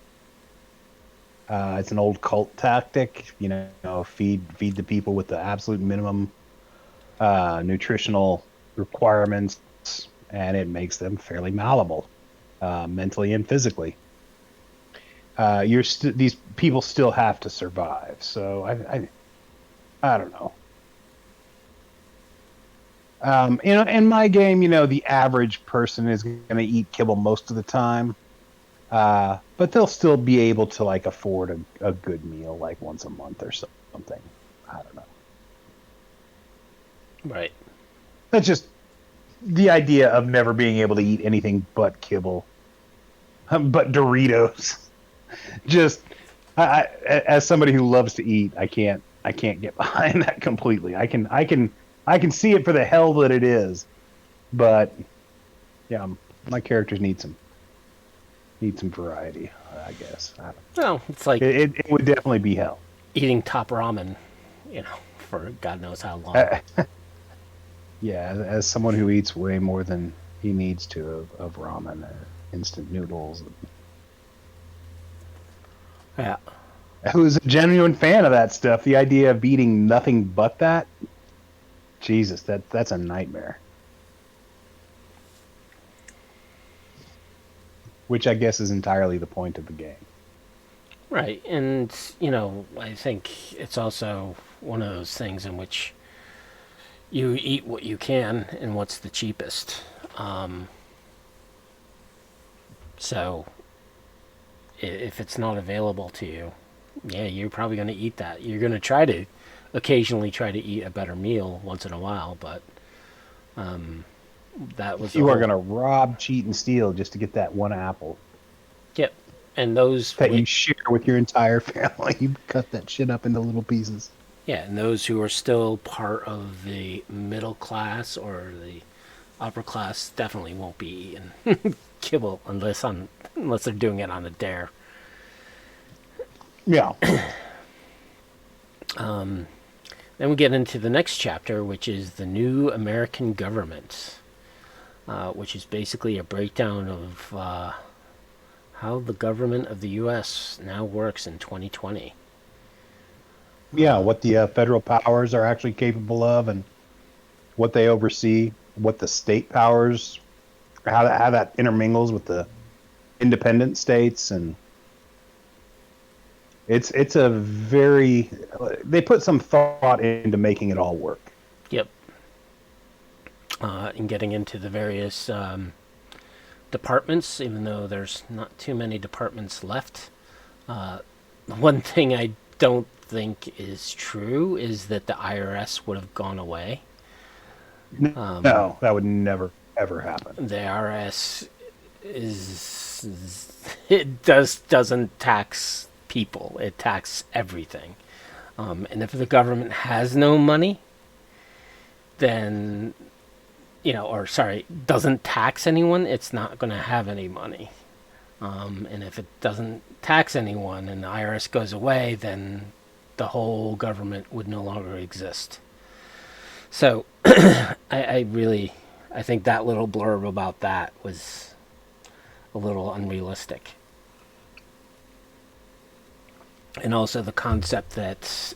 it's an old cult tactic, feed the people with the absolute minimum nutritional requirements, and it makes them fairly malleable, mentally and physically. These people still have to survive, so I don't know. In my game, the average person is going to eat kibble most of the time, but they'll still be able to afford a good meal once a month or something. I don't know. Right. That's just the idea of never being able to eat anything but kibble, but Doritos. Just as somebody who loves to eat, I can't get behind that completely. I can see it for the hell that it is, but yeah, my characters need some variety, I guess. Well, it's like it would definitely be hell. Eating top ramen, for God knows how long. Yeah, as someone who eats way more than he needs to of ramen or instant noodles. Yeah. Who's a genuine fan of that stuff, the idea of eating nothing but that, Jesus, that's a nightmare. Which I guess is entirely the point of the game. Right, and, I think it's also one of those things in which you eat what you can and what's the cheapest. So, if it's not available to you, yeah, you're probably going to eat that. You're going to occasionally try to eat a better meal once in a while, but that was... You are going to rob, cheat, and steal just to get that one apple. Yep, and those... That you share with your entire family. You cut that shit up into little pieces. Yeah, and those who are still part of the middle class or the upper class definitely won't be eating kibble unless they're doing it on a dare. Yeah. Then we get into the next chapter, which is the new American government, which is basically a breakdown of how the government of the U.S. now works in 2020. Yeah, what the federal powers are actually capable of, and what they oversee, what the state powers, how that intermingles with the independent states, and it's a very... They put some thought into making it all work. Yep. And getting into the various departments, even though there's not too many departments left. One thing I don't think is true is that the IRS would have gone away. No, that would never ever happen. The IRS doesn't tax people; it taxes everything. And if the government has no money, then doesn't tax anyone, it's not going to have any money. And if it doesn't tax anyone and the IRS goes away, then the whole government would no longer exist. So I think that little blurb about that was a little unrealistic. And also the concept that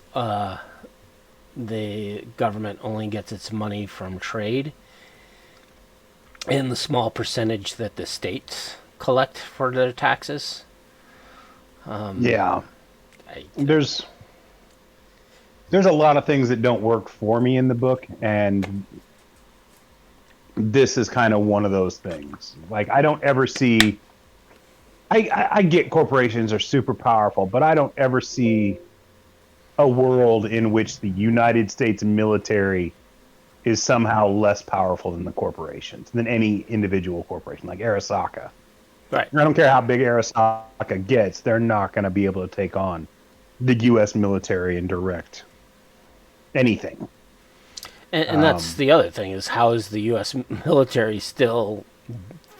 the government only gets its money from trade, and the small percentage that the states collect for their taxes. Yeah. There's a lot of things that don't work for me in the book, and this is kind of one of those things. I don't ever see... I get corporations are super powerful, but I don't ever see a world in which the United States military is somehow less powerful than the corporations, than any individual corporation, like Arasaka. Right. I don't care how big Arasaka gets, they're not going to be able to take on the U.S. military and direct anything. And that's the other thing is how is the U.S. military still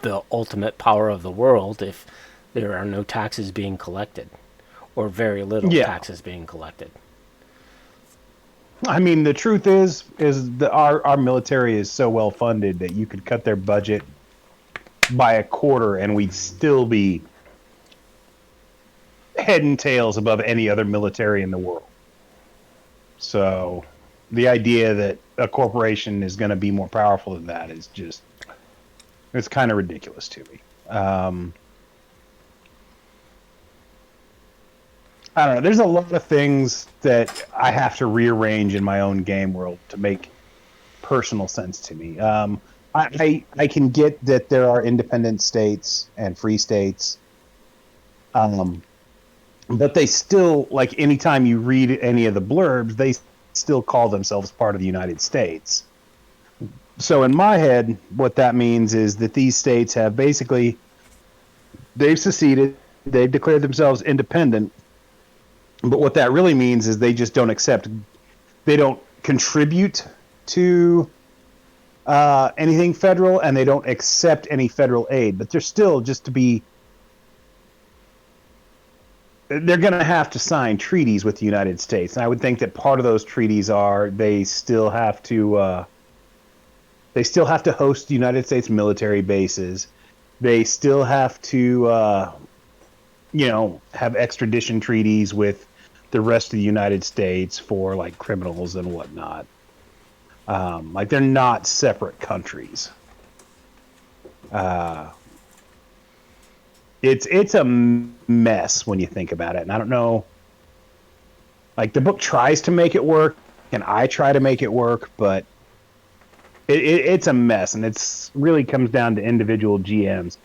the ultimate power of the world if there are no taxes being collected or very little taxes being collected? I mean, the truth is that our military is so well funded that you could cut their budget by a quarter and we'd still be head and tails above any other military in the world. So the idea that a corporation is going to be more powerful than that is just, it's kind of ridiculous to me. I don't know. There's a lot of things that I have to rearrange in my own game world to make personal sense to me. I can get that there are independent states and free states, but they still, like, anytime you read any of the blurbs, they still call themselves part of the United States. So in my head, what that means is that these states have basically, they've seceded, they've declared themselves independent, but what that really means is they just don't accept, they don't contribute to anything federal, and they don't accept any federal aid, but they're still just to be, they're going to have to sign treaties with the United States. And I would think that part of those treaties are they still have to host the United States military bases. They still have to, have extradition treaties with the rest of the United States for like criminals and whatnot. Like they're not separate countries. It's a mess when you think about it, and I don't know. Like the book tries to make it work, and I try to make it work, but it's a mess, and it's really comes down to individual GMs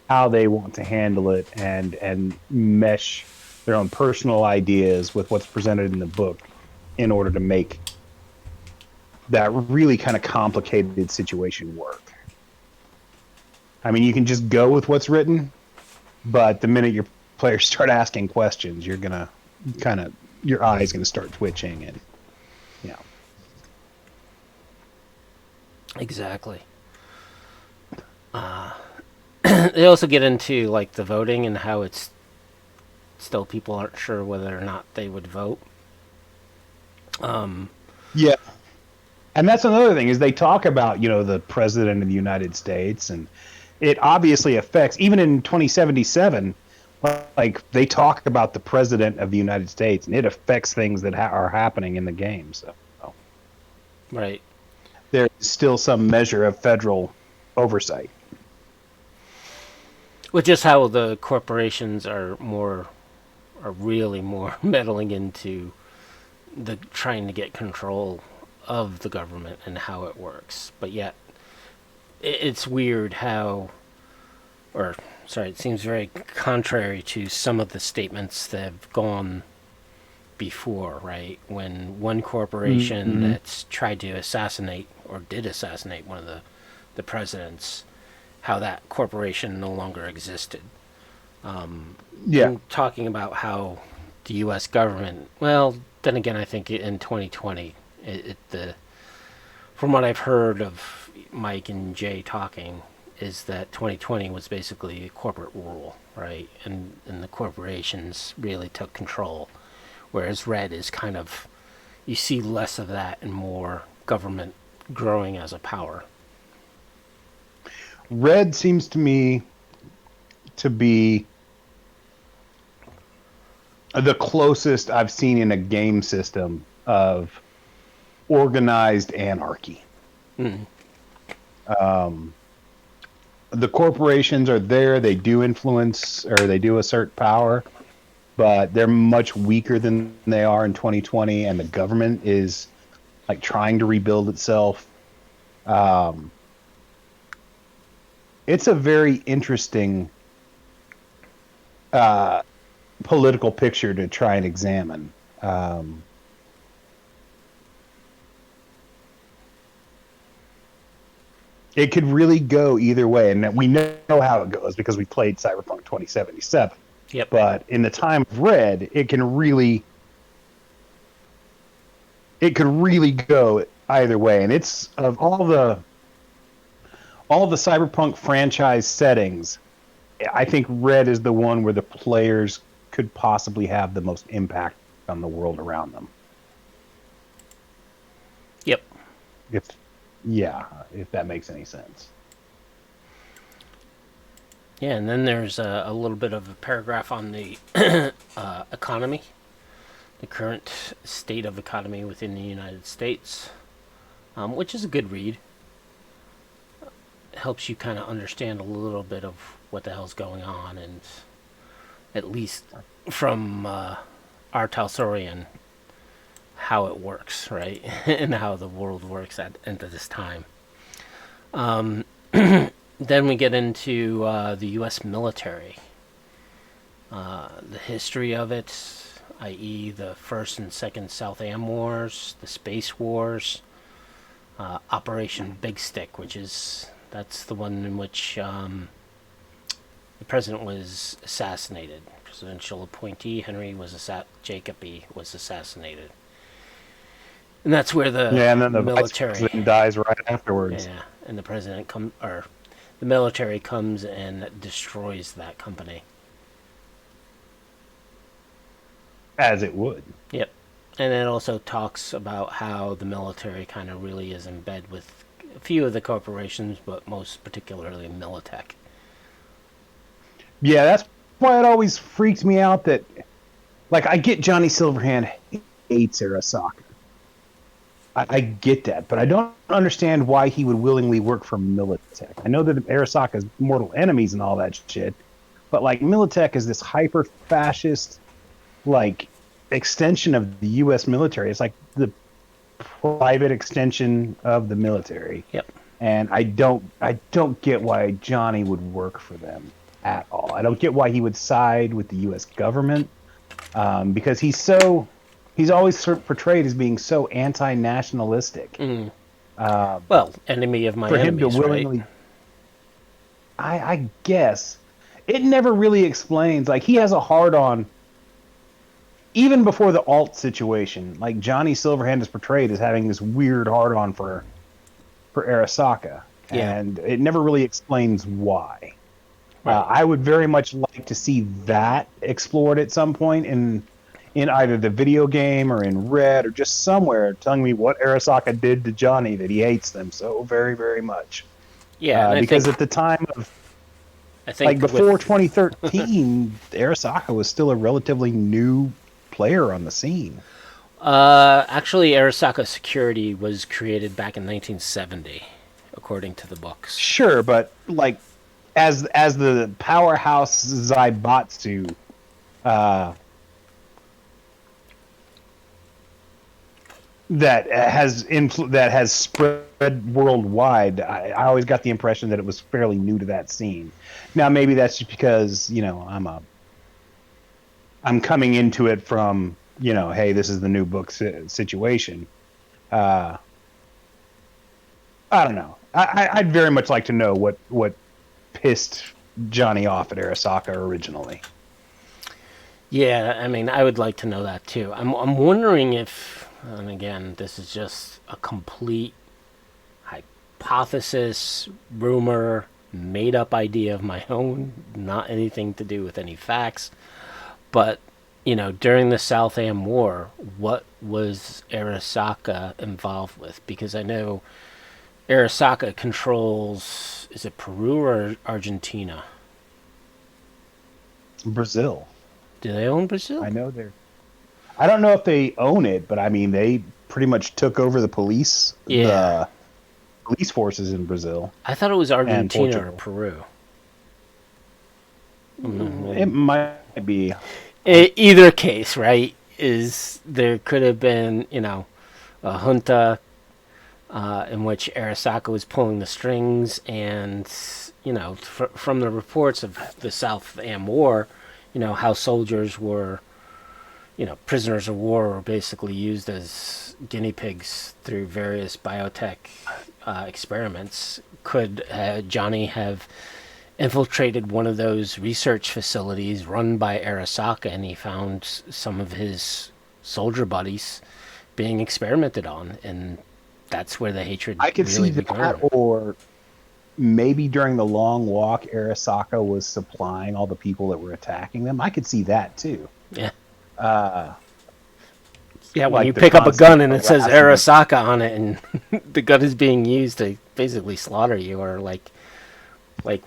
how they want to handle it and mesh their own personal ideas with what's presented in the book in order to make that really kind of complicated situation work. I mean, you can just go with what's written, but the minute your players start asking questions, you're gonna your eye's gonna start twitching, and Exactly. They also get into like the voting and how it's still people aren't sure whether or not they would vote. Yeah. And that's another thing is they talk about, the president of the United States, and it obviously affects, even in 2077, like they talk about the president of the United States, and it affects things that are happening in the game. So Right. There's still some measure of federal oversight. Which is how the corporations are really more meddling into the trying to get control of the government and how it works. But yet, it's weird how, it seems very contrary to some of the statements that have gone before, right? When one corporation that's tried to assassinate or did assassinate one of the presidents, how that corporation no longer existed. Talking about how the U.S. government, well, then again, I think in 2020, from what I've heard of Mike and Jay talking, is that 2020 was basically corporate rule, right? And the corporations really took control, whereas Red is kind of, you see less of that and more government growing as a power. Red seems to me to be the closest I've seen in a game system of organized anarchy. The corporations are there, they do influence, or they do assert power, but they're much weaker than they are in 2020, and the government is like trying to rebuild itself. It's a very interesting political picture to try and examine. it could really go either way, and we know how it goes because we played Cyberpunk 2077. Yep. But in the time of Red, it could really go either way, and it's of all the Cyberpunk franchise settings, I think Red is the one where the players could possibly have the most impact on the world around them. Yep. If that makes any sense. Yeah, and then there's a little bit of a paragraph on the economy, the current state of economy within the United States, which is a good read. It helps you kind of understand a little bit of what the hell's going on, and at least from our Talsorian, how it works, right? And how the world works at this time. Then we get into the U.S. military, the history of it, i.e. the First and Second South Am Wars, the Space Wars, Operation Big Stick, that's the one in which the president was assassinated. Presidential appointee Jacoby was assassinated. And that's where the and then the military vice president dies right afterwards. Yeah, and the military comes and destroys that company. As it would. Yep. And it also talks about how the military kind of really is in bed with a few of the corporations, but most particularly Militech. Yeah, that's why it always freaked me out that, like, I get Johnny Silverhand hates Arasaka. I get that, but I don't understand why he would willingly work for Militech. I know that Arasaka's mortal enemies and all that shit, but, like, Militech is this hyper-fascist, like, extension of the U.S. military. It's like the private extension of the military. Yep. And I don't get why Johnny would work for them at all. I don't get why he would side with the U.S. government, because he's always sort of portrayed as being so anti-nationalistic. Well, enemy of my for enemies, him to willingly, right? I guess it never really explains. Like, he has a hard-on. Even before the alt situation, like, Johnny Silverhand is portrayed as having this weird hard-on for Arasaka, and it never really explains why. Right. I would very much like to see that explored at some point in either the video game or in Red or just somewhere, telling me what Arasaka did to Johnny that he hates them so very, very much. Yeah, because at the time of, I think, like, before 2013, Arasaka was still a relatively new player on the scene. Actually, Arasaka Security was created back in 1970, according to the books. Sure, but, like, as the powerhouse Zaibatsu, that has spread worldwide, I always got the impression that it was fairly new to that scene. Now, maybe that's just because, I'm coming into it from, hey, this is the new book situation. I don't know. I'd very much like to know what pissed Johnny off at Arasaka originally. Yeah, I mean, I would like to know that too. I'm wondering if, and again, this is just a complete hypothesis, rumor, made-up idea of my own, not anything to do with any facts. But, during the South Am War, what was Arasaka involved with? Because I know Arasaka controls, is it Peru or Argentina? Brazil. Do they own Brazil? I know I don't know if they own it, but I mean, they pretty much took over the police forces in Brazil. I thought it was Argentina or Peru. It might be. Either case, right, is there could have been, a junta in which Arasaka was pulling the strings, and, from the reports of the South Am War, how soldiers were, prisoners of war were basically used as guinea pigs through various biotech experiments. Could Johnny have infiltrated one of those research facilities run by Arasaka, and he found some of his soldier buddies being experimented on, and that's where the hatred I could really see that, began. or maybe during the long walk, Arasaka was supplying all the people that were attacking them. I could see that too. Yeah. Uh, Yeah, when like you the pick up a constant gun and it says harassment. Arasaka on it, and the gun is being used to basically slaughter you, or like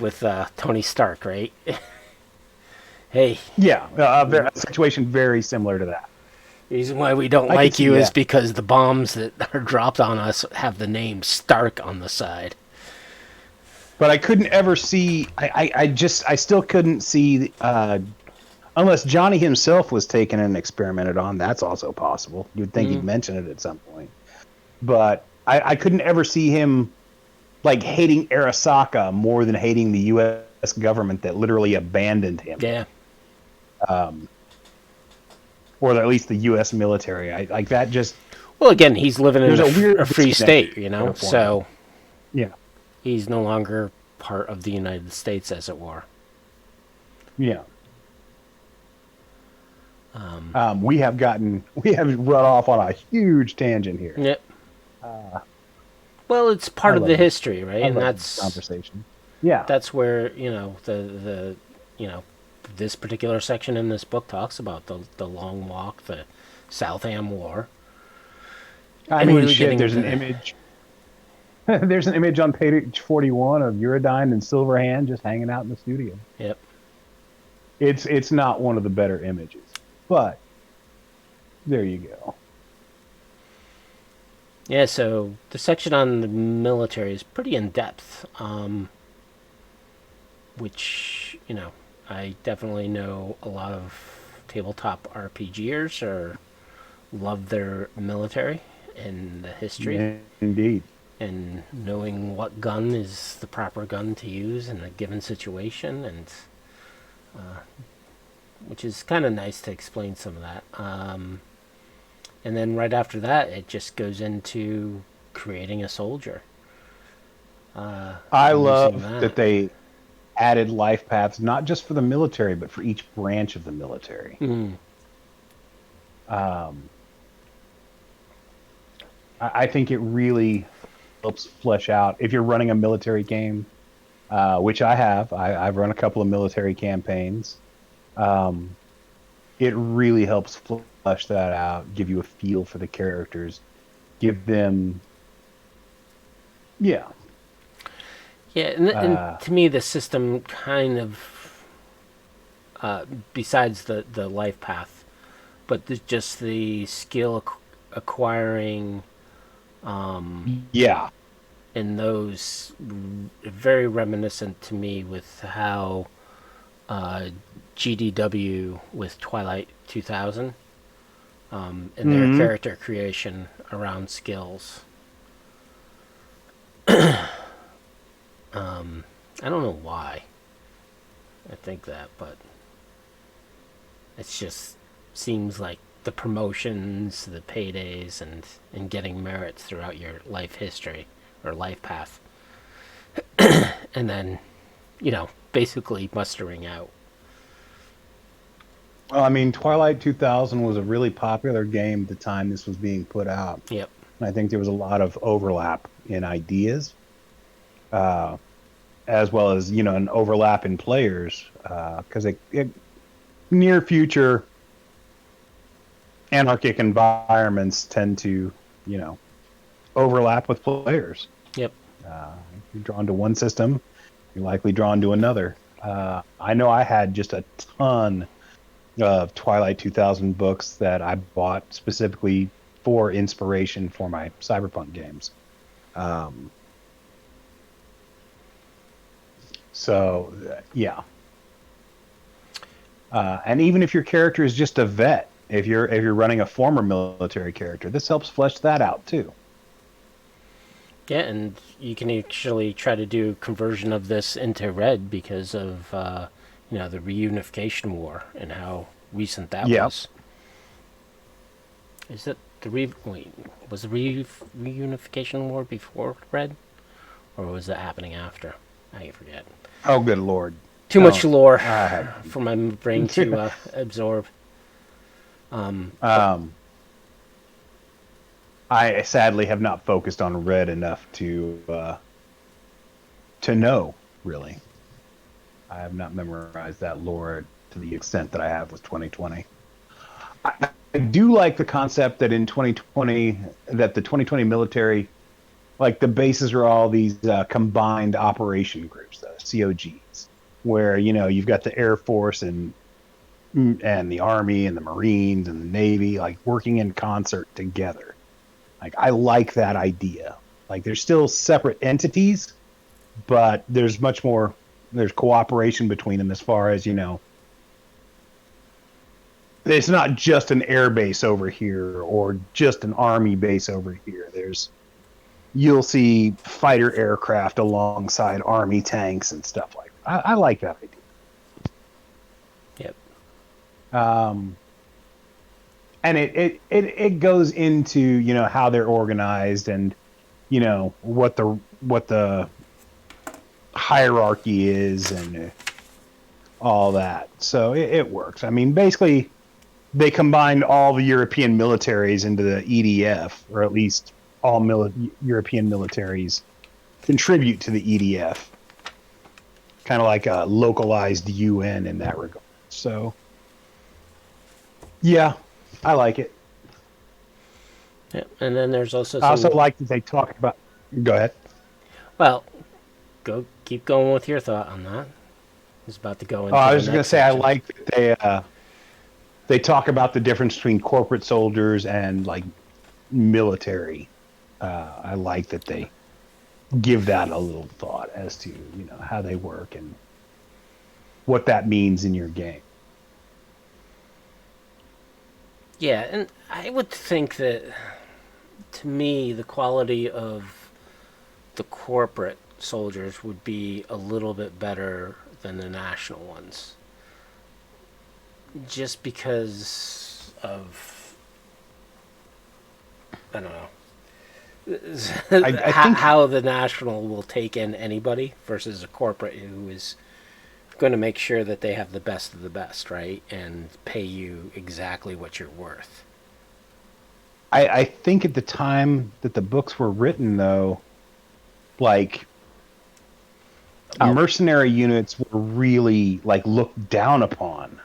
with Tony Stark, right? Hey, Yeah, a situation very similar to that. the reason why we don't I could like see you is that. because the bombs that are dropped on us have the name Stark on the side. But I couldn't ever see. I still couldn't see. Unless Johnny himself was taken and experimented on, that's also possible. You'd think he'd mention it at some point. But I couldn't ever see him like hating Arasaka more than hating the U.S. government that literally abandoned him, Yeah. or at least the U.S. military. Like that. Just Well, again, he's living in there's a weird a free disconnect state, you there know, for so me. Yeah, he's no longer part of the United States, as it were. yeah. We have run off on a huge tangent here. Yep. Well, it's part I of love the it. history, right? I And love this conversation. Yeah, that's where this particular section in this book talks about the long walk, the Southam War. I and mean, really shit. getting There's the- an image. There's an image on page 41 of Uridine and Silverhand just hanging out in the studio. Yep. It's not one of the better images, but there you go. Yeah, so the section on the military is pretty in depth, which, I definitely know a lot of tabletop RPGers or love their military and the history, Indeed. and knowing what gun is the proper gun to use in a given situation, and which is kind of nice to explain some of that. And then right after that, it just goes into creating a soldier. I using love that. that they added life paths, not just for the military, but for each branch of the military. I think it really helps flesh out. If you're running a military game, which I have, I've run a couple of military campaigns. It really helps flesh that out, give you a feel for the characters, give them, yeah. Yeah, and to me, the system kind of, besides the life path, but just the skill acquiring, Yeah. and those very reminiscent to me with how GDW with Twilight 2000, and their character creation around skills. I don't know why I think that, but it's just seems like the promotions, the paydays, and getting merits throughout your life history or life path, and then basically mustering out. Well, I mean, Twilight 2000 was a really popular game at the time this was being put out. Yep. And I think there was a lot of overlap in ideas, as well as, an overlap in players, because near future anarchic environments tend to, overlap with players. Yep. If you're drawn to one system, you're likely drawn to another. I know I had just a ton of Twilight 2000 books that I bought specifically for inspiration for my Cyberpunk games. So, yeah. And even if your character is just a vet, if you're running a former military character, this helps flesh that out too. Yeah, and you can actually try to do conversion of this into red because of the reunification war and how recent that was. Is it wait, was the reunification war before Red, or was it happening after? I forget. Oh, good lord! Too much Don't. lore I have. for my brain to absorb. I sadly have not focused on Red enough to know really. I have not memorized that lore to the extent that I have with 2020. I do like the concept that in 2020, that the 2020 military, like the bases are all these combined operation groups, the COGs, where you've got the Air Force and the Army and the Marines and the Navy like working in concert together. Like I like that idea. Like there's still separate entities, but there's much more. There's cooperation between them as far as it's not just an air base over here or just an army base over here. You'll see fighter aircraft alongside army tanks and stuff like that. I like that idea. Yep. And it goes into how they're organized and what the hierarchy is and all that. So it works. I mean, basically, they combined all the European militaries into the EDF, or at least all European militaries contribute to the EDF. Kind of like a localized UN in that regard. So, yeah, I like it. Yeah, and then there's also I also like that they talk about. Go ahead. Well, keep going with your thought on that. I was about to go into. I was going to say section. I like that they talk about the difference between corporate soldiers and like military. I like that they give that a little thought as to how they work and what that means in your game. Yeah, and I would think that, to me, the quality of the corporate soldiers would be a little bit better than the national ones. Just because of, I don't know, I think how the national will take in anybody versus a corporate who is going to make sure that they have the best of the best, right? And pay you exactly what you're worth. I think at the time that the books were written, though, like mercenary units were really like looked down upon.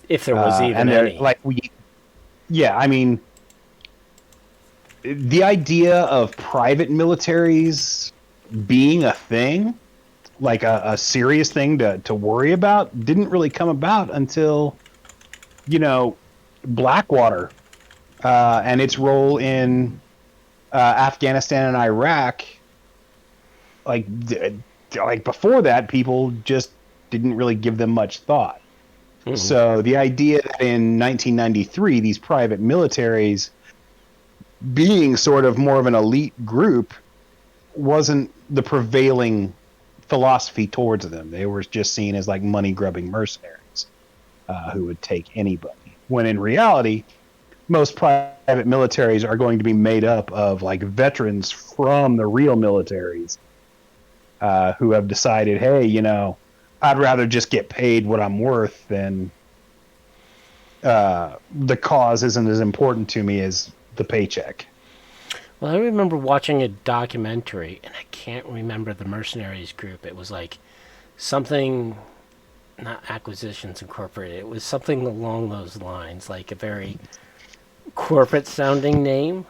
If there was even any. Like I mean, the idea of private militaries being a thing, like a serious thing to worry about, didn't really come about until, Blackwater and its role in Afghanistan and Iraq. Like before that, people just didn't really give them much thought. Mm-hmm. So the idea that in 1993, these private militaries being sort of more of an elite group wasn't the prevailing philosophy towards them. They were just seen as like money-grubbing mercenaries who would take anybody. When in reality, most private militaries are going to be made up of like veterans from the real militaries who have decided, hey, I'd rather just get paid what I'm worth than the cause isn't as important to me as the paycheck. Well, I remember watching a documentary, and I can't remember the mercenaries group. It was like something, not Acquisitions Incorporated. It was something along those lines, like a very corporate-sounding name.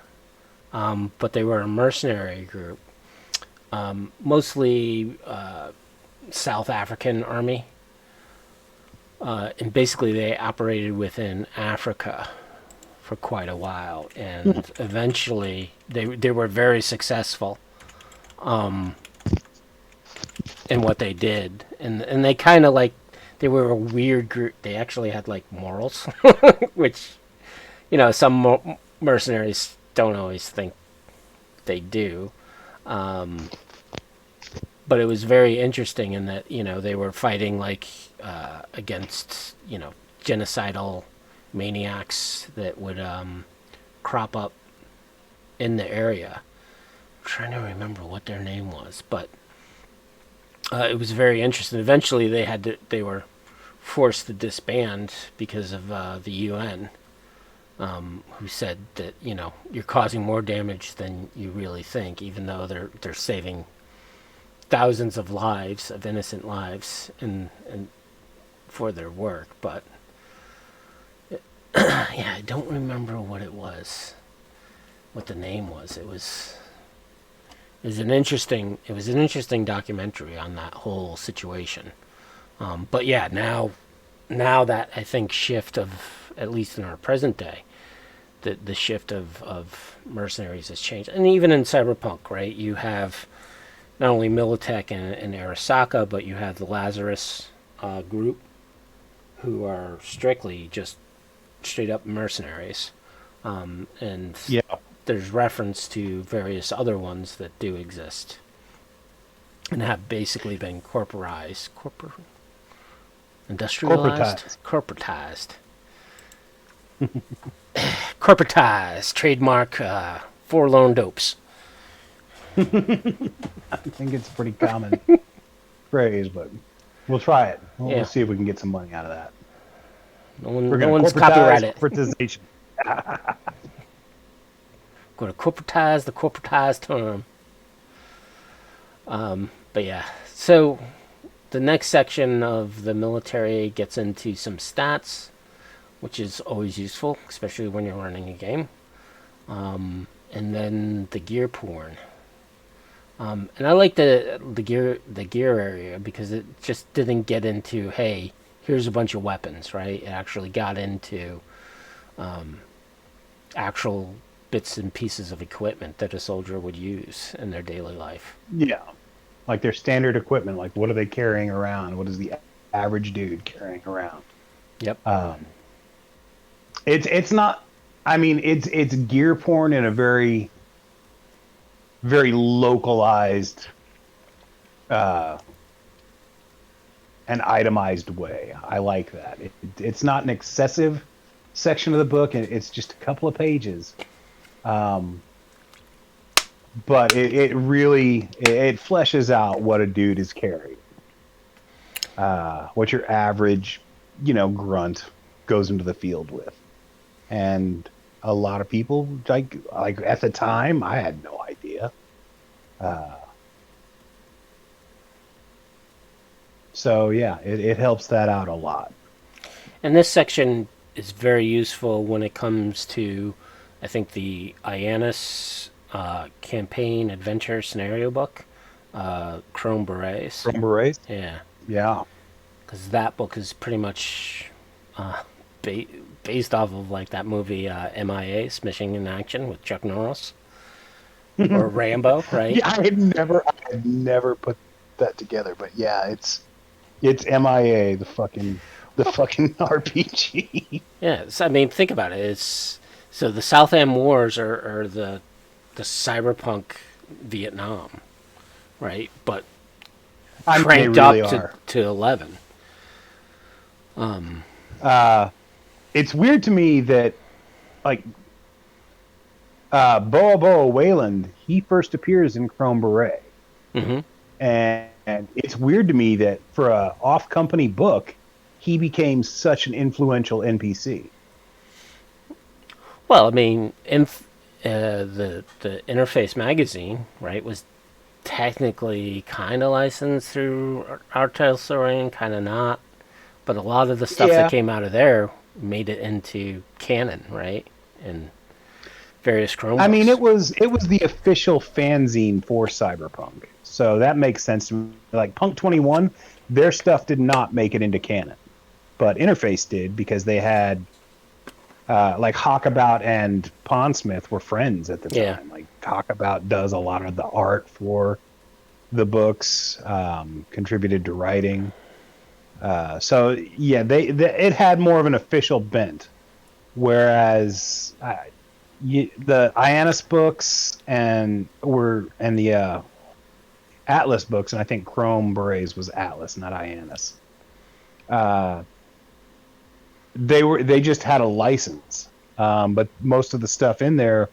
But they were a mercenary group, mostly South African army. And basically they operated within Africa for quite a while, and eventually they were very successful in what they did, and they kind of like, they were a weird group. They actually had like morals, which some mercenaries don't always think they do, but it was very interesting in that they were fighting like against genocidal maniacs that would crop up in the area. I'm trying to remember what their name was, but it was very interesting. Eventually, they were forced to disband because of the UN, who said that you're causing more damage than you really think, even though they're saving thousands of lives, of innocent lives, and for their work. But yeah, I don't remember what it was, what the name was. It was an interesting documentary on that whole situation. But yeah, now that I think shift of, at least in our present day, the shift of mercenaries has changed. And even in Cyberpunk, right, you have not only Militech and Arasaka, but you have the Lazarus group, who are strictly just straight up mercenaries. And Yeah. there's reference to various other ones that do exist and have basically been industrialized, corporatized. Corporatized, trademark, Forlorn dopes. I think it's a pretty common phrase, but we'll try it. We'll see if we can get some money out of that. No one's copyrighted. Corporatization. Going to corporatize the corporatized term. But yeah, so the next section of the military gets into some stats, which is always useful, especially when you're running a game. And then the gear porn. And I like the gear area because it just didn't get into, hey, here's a bunch of weapons, right? It actually got into actual bits and pieces of equipment that a soldier would use in their daily life. Yeah, like their standard equipment. Like, what are they carrying around? What is the average dude carrying around? Yep. It's not. I mean, it's gear porn in a very, very localized and itemized way. I like that. It's not an excessive section of the book, and it's just a couple of pages. But it really fleshes out what a dude is carrying. What your average, grunt goes into the field with. And a lot of people, like at the time, I had no idea. So yeah, it helps that out a lot. And this section is very useful when it comes to, I think, the Ionis campaign adventure scenario book, Chrome Berets. Chrome Berets? Yeah. Yeah. Because that book is pretty much based off of like that movie MIA, Smishing in Action with Chuck Norris. Or Rambo, right? Yeah, I had never put that together, but yeah, it's MIA, the fucking RPG. Yeah, so, I mean, think about it. So the South Am Wars are the cyberpunk Vietnam, right? But cranked really up to 11. It's weird to me that, like, Boa Wayland, he first appears in Chrome Beret. Mm-hmm. And it's weird to me that for a off-company book, he became such an influential NPC. Well, I mean, the Interface magazine, right, was technically kind of licensed through Artelsaurian, kind of not. But a lot of the stuff that came out of there made it into canon, right? And various Chrome books. I mean, it was the official fanzine for Cyberpunk. So that makes sense to me. Like Punk 21, their stuff did not make it into canon. But Interface did, because they had like Hawkabout and Pondsmith were friends at the time. Yeah. Like Hawkabout does a lot of the art for the books, contributed to writing. So yeah, it had more of an official bent, whereas the Ionis books and the Atlas books, and I think Chrome Berets was Atlas, not Ionis. They just had a license, But most of the stuff in there,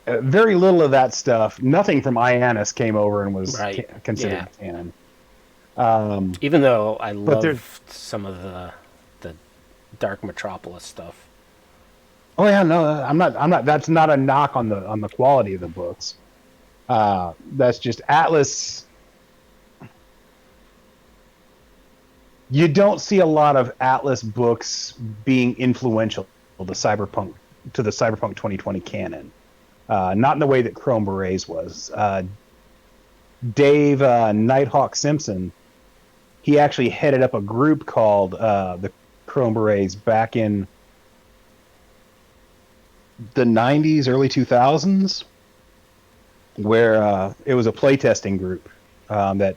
very little of that stuff, nothing from Ionis came over and was Right. Yeah. considered canon. Um, Even though I but there's, loved some of the Dark Metropolis stuff. oh yeah, no, I'm not. That's not a knock on the quality of the books. That's just Atlas. You don't see a lot of Atlas books being influential to the Cyberpunk 2020 canon. Not in the way that Chrome Berets was. Dave Nighthawk Simpson, he actually headed up a group called the Chrome Berets back in the 90s, early 2000s, where it was a playtesting group that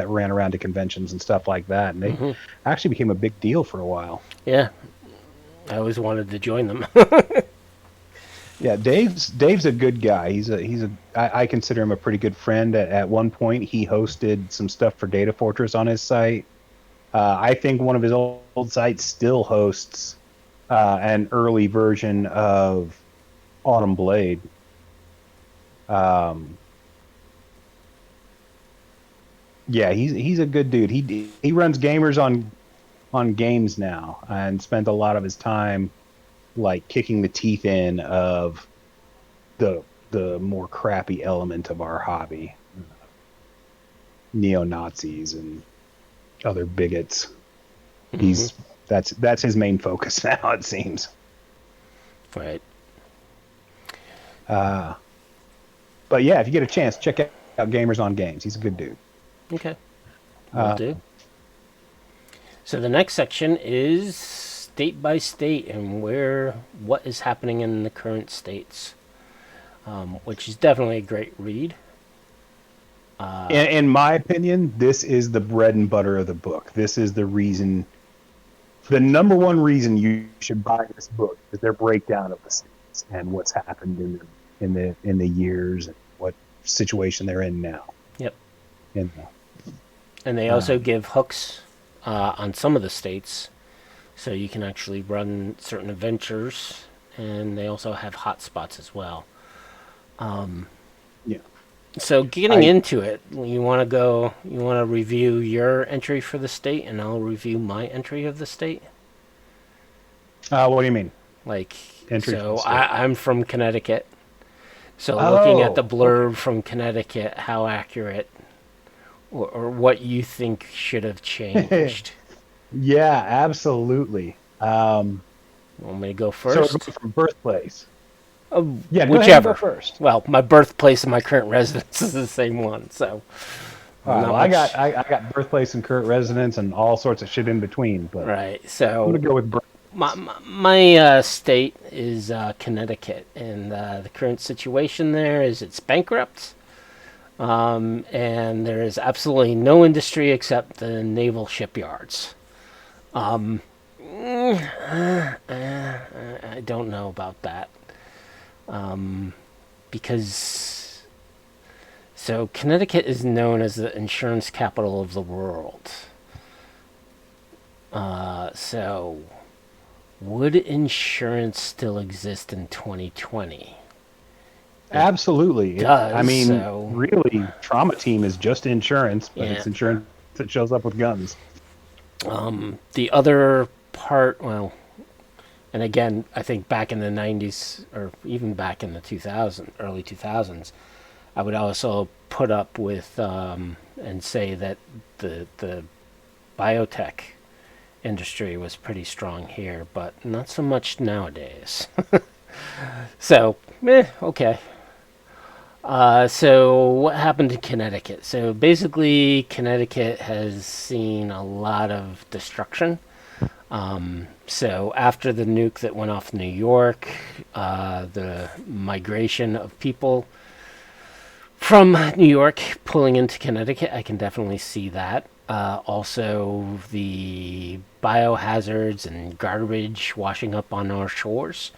ran around to conventions and stuff like that, and they actually became a big deal for a while. Yeah. I always wanted to join them. Yeah, Dave's a good guy. I consider him a pretty good friend. At one point, he hosted some stuff for Datafortress on his site. I think one of his old sites still hosts an early version of Autumn Blade. Yeah, he's a good dude. He runs gamers on games now and spent a lot of his time like kicking the teeth in of the more crappy element of our hobby, neo-Nazis and other bigots. He's that's his main focus now, it seems. Right. But yeah, if you get a chance, check out Gamers on Games. He's a good dude. Okay. Will do. So the next section is state by state and what is happening in the current states, which is definitely a great read. In my opinion, this is the bread and butter of the book. This is the number one reason you should buy this book is their breakdown of the states and what's happened in the years and what situation they're in now. Yep. And they also give hooks on some of the states, so you can actually run certain adventures, and they also have hotspots as well. yeah. So getting into it, you want to review your entry for the state, and I'll review my entry of the state? What do you mean? Like, Entry for so the state. I'm from Connecticut. So looking at the blurb okay. from Connecticut, how accurate or what you think should have changed? Yeah, absolutely. Want me to go So we're going first? from birthplace. Yeah, go ahead and Whichever. go first. Well, my birthplace and my current residence is the same one, so. All right, not well, I much- got birthplace and current residence and all sorts of shit in between, but Right, I'm so gonna go with birth. my state is Connecticut, and the current situation there is it's bankrupt, and there is absolutely no industry except the naval shipyards. I don't know about that. Because so Connecticut is known as the insurance capital of the world. So would insurance still exist in 2020? Absolutely. does, I mean, so- really, Trauma Team is just insurance, but Yeah. it's insurance that shows up with guns. The other part, well, and again, I think back in the 90s or even back in the early 2000s, I would also put up with and say that the biotech industry was pretty strong here, but not so much nowadays. So, okay. So what happened to Connecticut? So basically, Connecticut has seen a lot of destruction. So after the nuke that went off New York, the migration of people from New York pulling into Connecticut, I can definitely see that. Also, the biohazards and garbage washing up on our shores.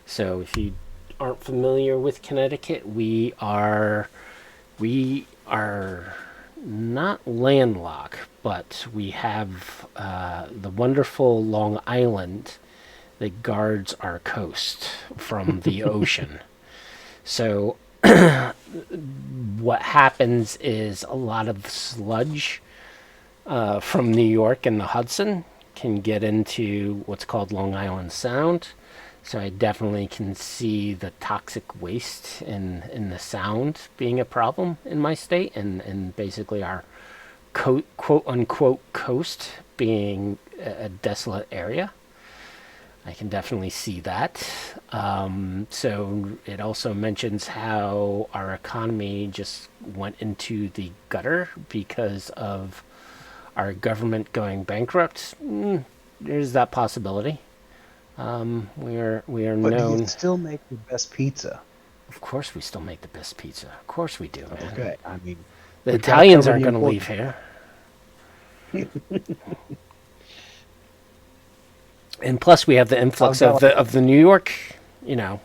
So if you aren't familiar with Connecticut, we are not landlocked, but we have the wonderful Long Island that guards our coast from the ocean. So what happens is a lot of sludge from New York and the Hudson can get into what's called Long Island Sound. So I definitely can see the toxic waste in the sound being a problem in my state, and basically our quote unquote coast being a desolate area. I can definitely see that. So it also mentions how our economy just went into the gutter because of our government going bankrupt. There's that possibility. We are But do you known. still make the best pizza? Of course, we still make the best pizza. Of course, we do, man. Okay, I mean, The we gotta Italians cover aren't the going to leave important. here, and plus we have the I've influx got like, of the New York, you know,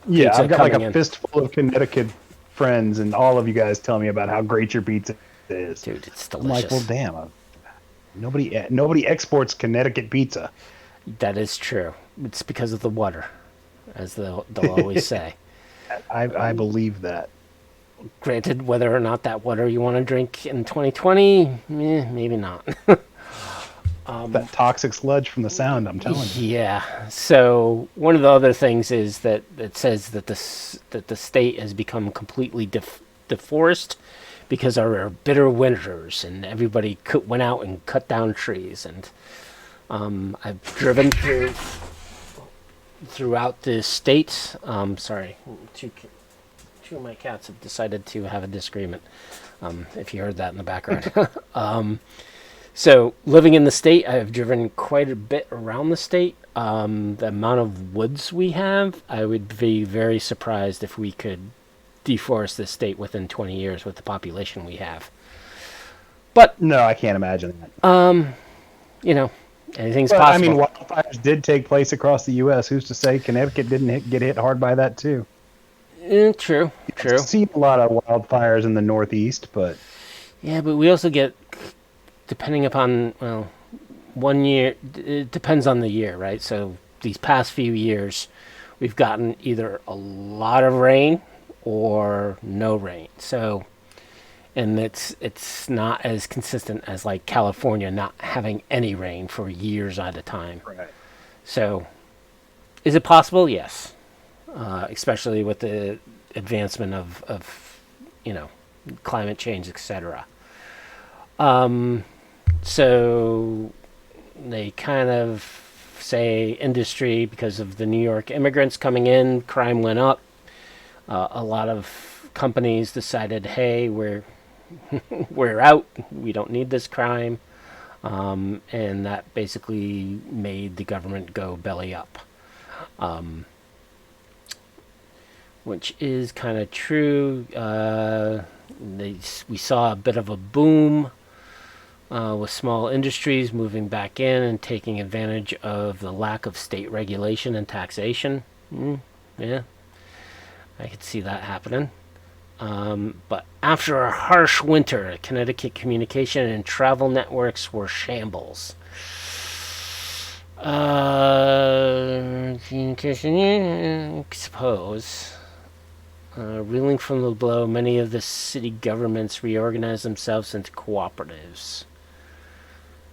yeah, pizza I've got like coming a in. fistful of Connecticut friends, and all of you guys tell me about how great your pizza is. Dude, it's I'm like, well, delicious. damn, nobody exports Connecticut pizza. That is true. It's because of the water, as they'll always say. I believe that. Granted, whether or not that water you want to drink in 2020, maybe not. That toxic sludge from the sound, I'm telling you. Yeah. So one of the other things is that it says that the state has become completely deforested because of our bitter winters, and everybody went out and cut down trees. And I've driven throughout the state. Sorry, two of my cats have decided to have a disagreement. If you heard that in the background. So, living in the state, I've driven quite a bit around the state. The amount of woods we have, I would be very surprised if we could deforest this state within 20 years with the population we have. But, No, I can't imagine that. you know, anything's But I mean, possible. wildfires did take place across the U.S. Who's to say Connecticut didn't get hit hard by that too? True, I've true. seen a lot of wildfires in the Northeast, but Yeah, but we also get, depending upon, well, one year, it depends on the year, right? So these past few years, we've gotten either a lot of rain or no rain. So, and it's not as consistent as like California not having any rain for years at a time. right. So, is it possible? Yes, especially with the advancement of you know climate change, etc. So they kind of say industry because of the New York immigrants coming in, crime went up. A lot of companies decided, hey, we're out. We don't need this crime, and that basically made the government go belly up, which is kind of true. We saw a bit of a boom with small industries moving back in and taking advantage of the lack of state regulation and taxation. Yeah, I could see that happening. But after a harsh winter, Connecticut communication and travel networks were shambles. Communication, I suppose. Reeling from the blow, many of the city governments reorganized themselves into cooperatives.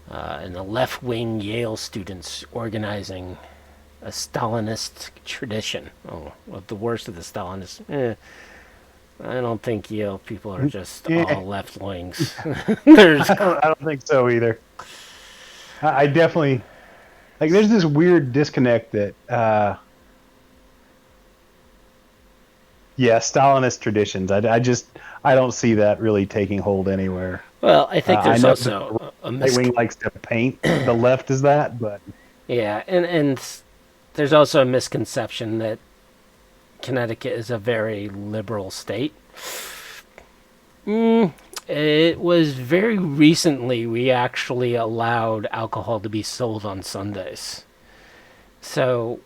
And the left-wing Yale students organizing a Stalinist tradition. Oh, well, the worst of the Stalinists. I don't think Yale people are just Yeah, all left wings. There's I don't think so either. I definitely like. There's this weird disconnect that, yeah, Stalinist traditions. I don't see that really taking hold anywhere. well, I think I there's know that the also a right wing likes to paint the left as that, but yeah, and there's also a misconception that Connecticut is a very liberal state. It was very recently we actually allowed alcohol to be sold on Sundays. So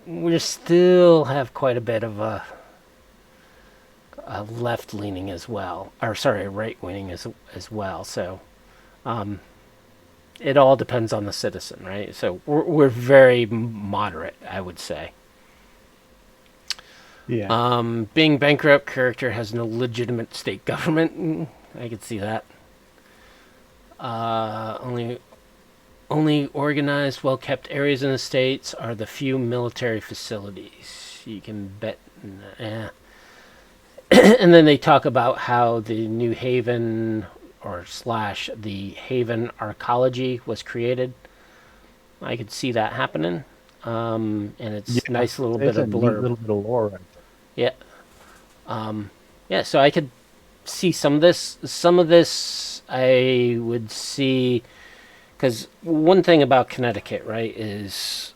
we still have quite a bit of a left leaning as well, or sorry, right leaning as well. So it all depends on the citizen, right? So we're very moderate, I would say. Yeah. Being bankrupt, character has no legitimate state government. I could see that. Only organized, well-kept areas in the states are the few military facilities. You can bet. Eh. And then they talk about how the New Haven or slash the Haven arcology was created. I could see that happening. And it's Yeah. nice little bit It's a of neat blurb. little bit of lore right there. Yeah. Yeah, so I could see some of this. Some of this I would see because one thing about Connecticut, right, is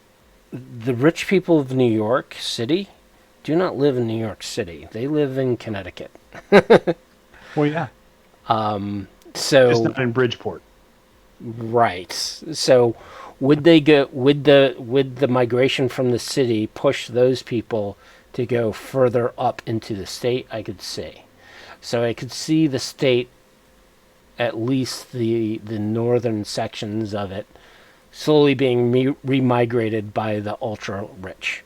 the rich people of New York City do not live in New York City. They live in Connecticut. Well, yeah. Just So not in Bridgeport. right. So would they go would the migration from the city push those people to go further up into the state? I could see. So I could see the state, at least the northern sections of it, slowly being remigrated by the ultra rich.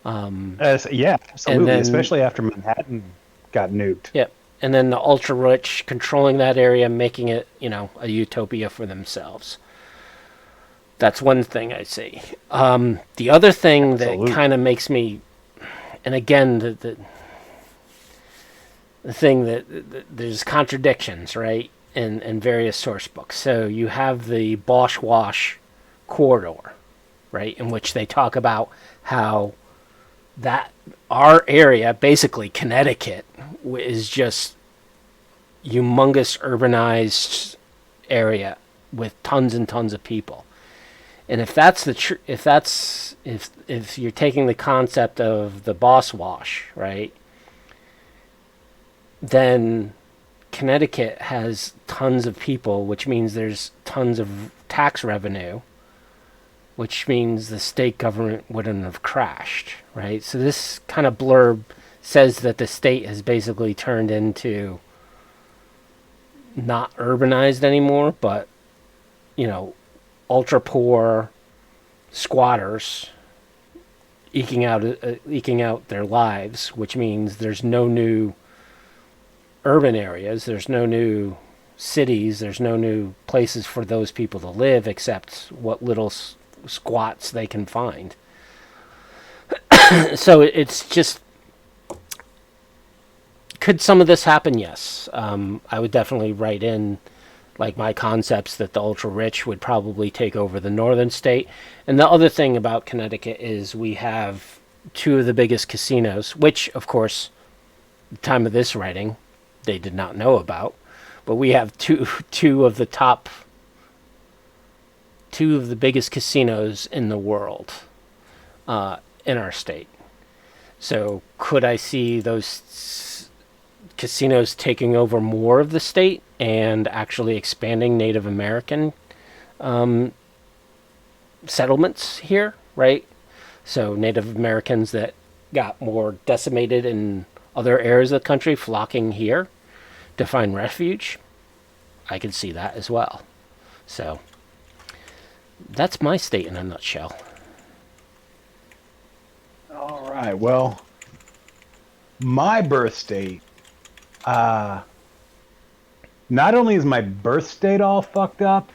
Yeah, And absolutely. then Especially after Manhattan got nuked. yep. And then the ultra rich controlling that area, making it, a utopia for themselves. That's one thing I see. The other thing that Absolutely. kind of makes me, and again, the thing that there's contradictions, right, in various source books. So you have the Bosch Wash corridor, right, in which they talk about how that our area, basically Connecticut, is just humongous urbanized area with tons and tons of people. And if that's if you're taking the concept of the boss wash, right, then Connecticut has tons of people, which means there's tons of tax revenue, which means the state government wouldn't have crashed, right? So this kind of blurb says that the state has basically turned into not urbanized anymore, but ultra poor squatters eking out their lives, which means there's no new urban areas, there's no new cities, there's no new places for those people to live except what little squats they can find. So it's just, could some of this happen? Yes. I would definitely write in like my concepts that the ultra rich would probably take over the northern state. And the other thing about Connecticut is we have two of the biggest casinos, which of course, the time of this writing, they did not know about. But we have two of the biggest casinos in the world in our state. So could I see those casinos taking over more of the state and actually expanding Native American settlements here, right? So Native Americans that got more decimated in other areas of the country flocking here to find refuge. I could see that as well. So that's my state in a nutshell. All right. Well, my birth state, not only is my birth state all fucked up,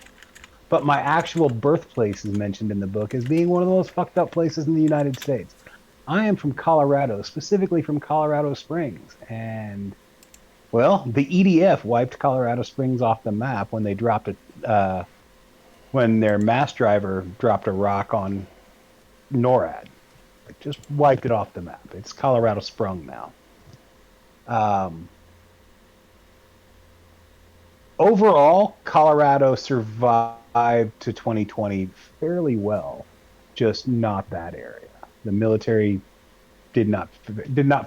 but my actual birthplace is mentioned in the book as being one of the most fucked up places in the United States. I am from Colorado, specifically from Colorado Springs, and well, the EDF wiped Colorado Springs off the map when they dropped when their mass driver dropped a rock on NORAD. It just wiped it off the map. It's Colorado Sprung now. Overall, Colorado survived to 2020 fairly well, just not that area. The military did not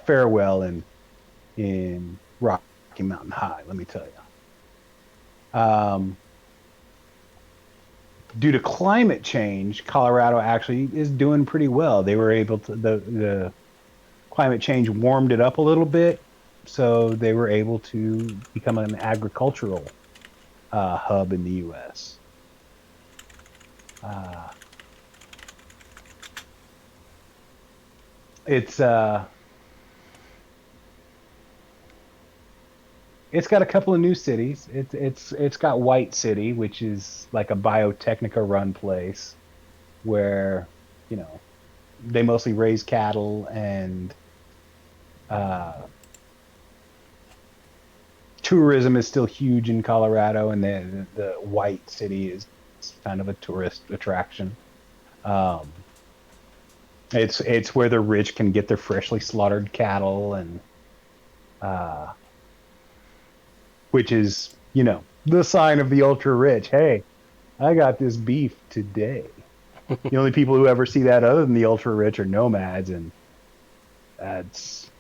fare well in Rocky Mountain High. Let me tell you. Due to climate change, Colorado actually is doing pretty well. They were able to the climate change warmed it up a little bit, so they were able to become an agricultural hub in the U.S. Uh, it's it's got a couple of new cities. It's got White City, which is like a biotechnica run place where you know they mostly raise cattle and uh, tourism is still huge in Colorado, and the White City is kind of a tourist attraction. Um, it's where the rich can get their freshly slaughtered cattle, and uh, which is the sign of the ultra rich. Hey, I got this beef today. The only people who ever see that other than the ultra rich are nomads, and that's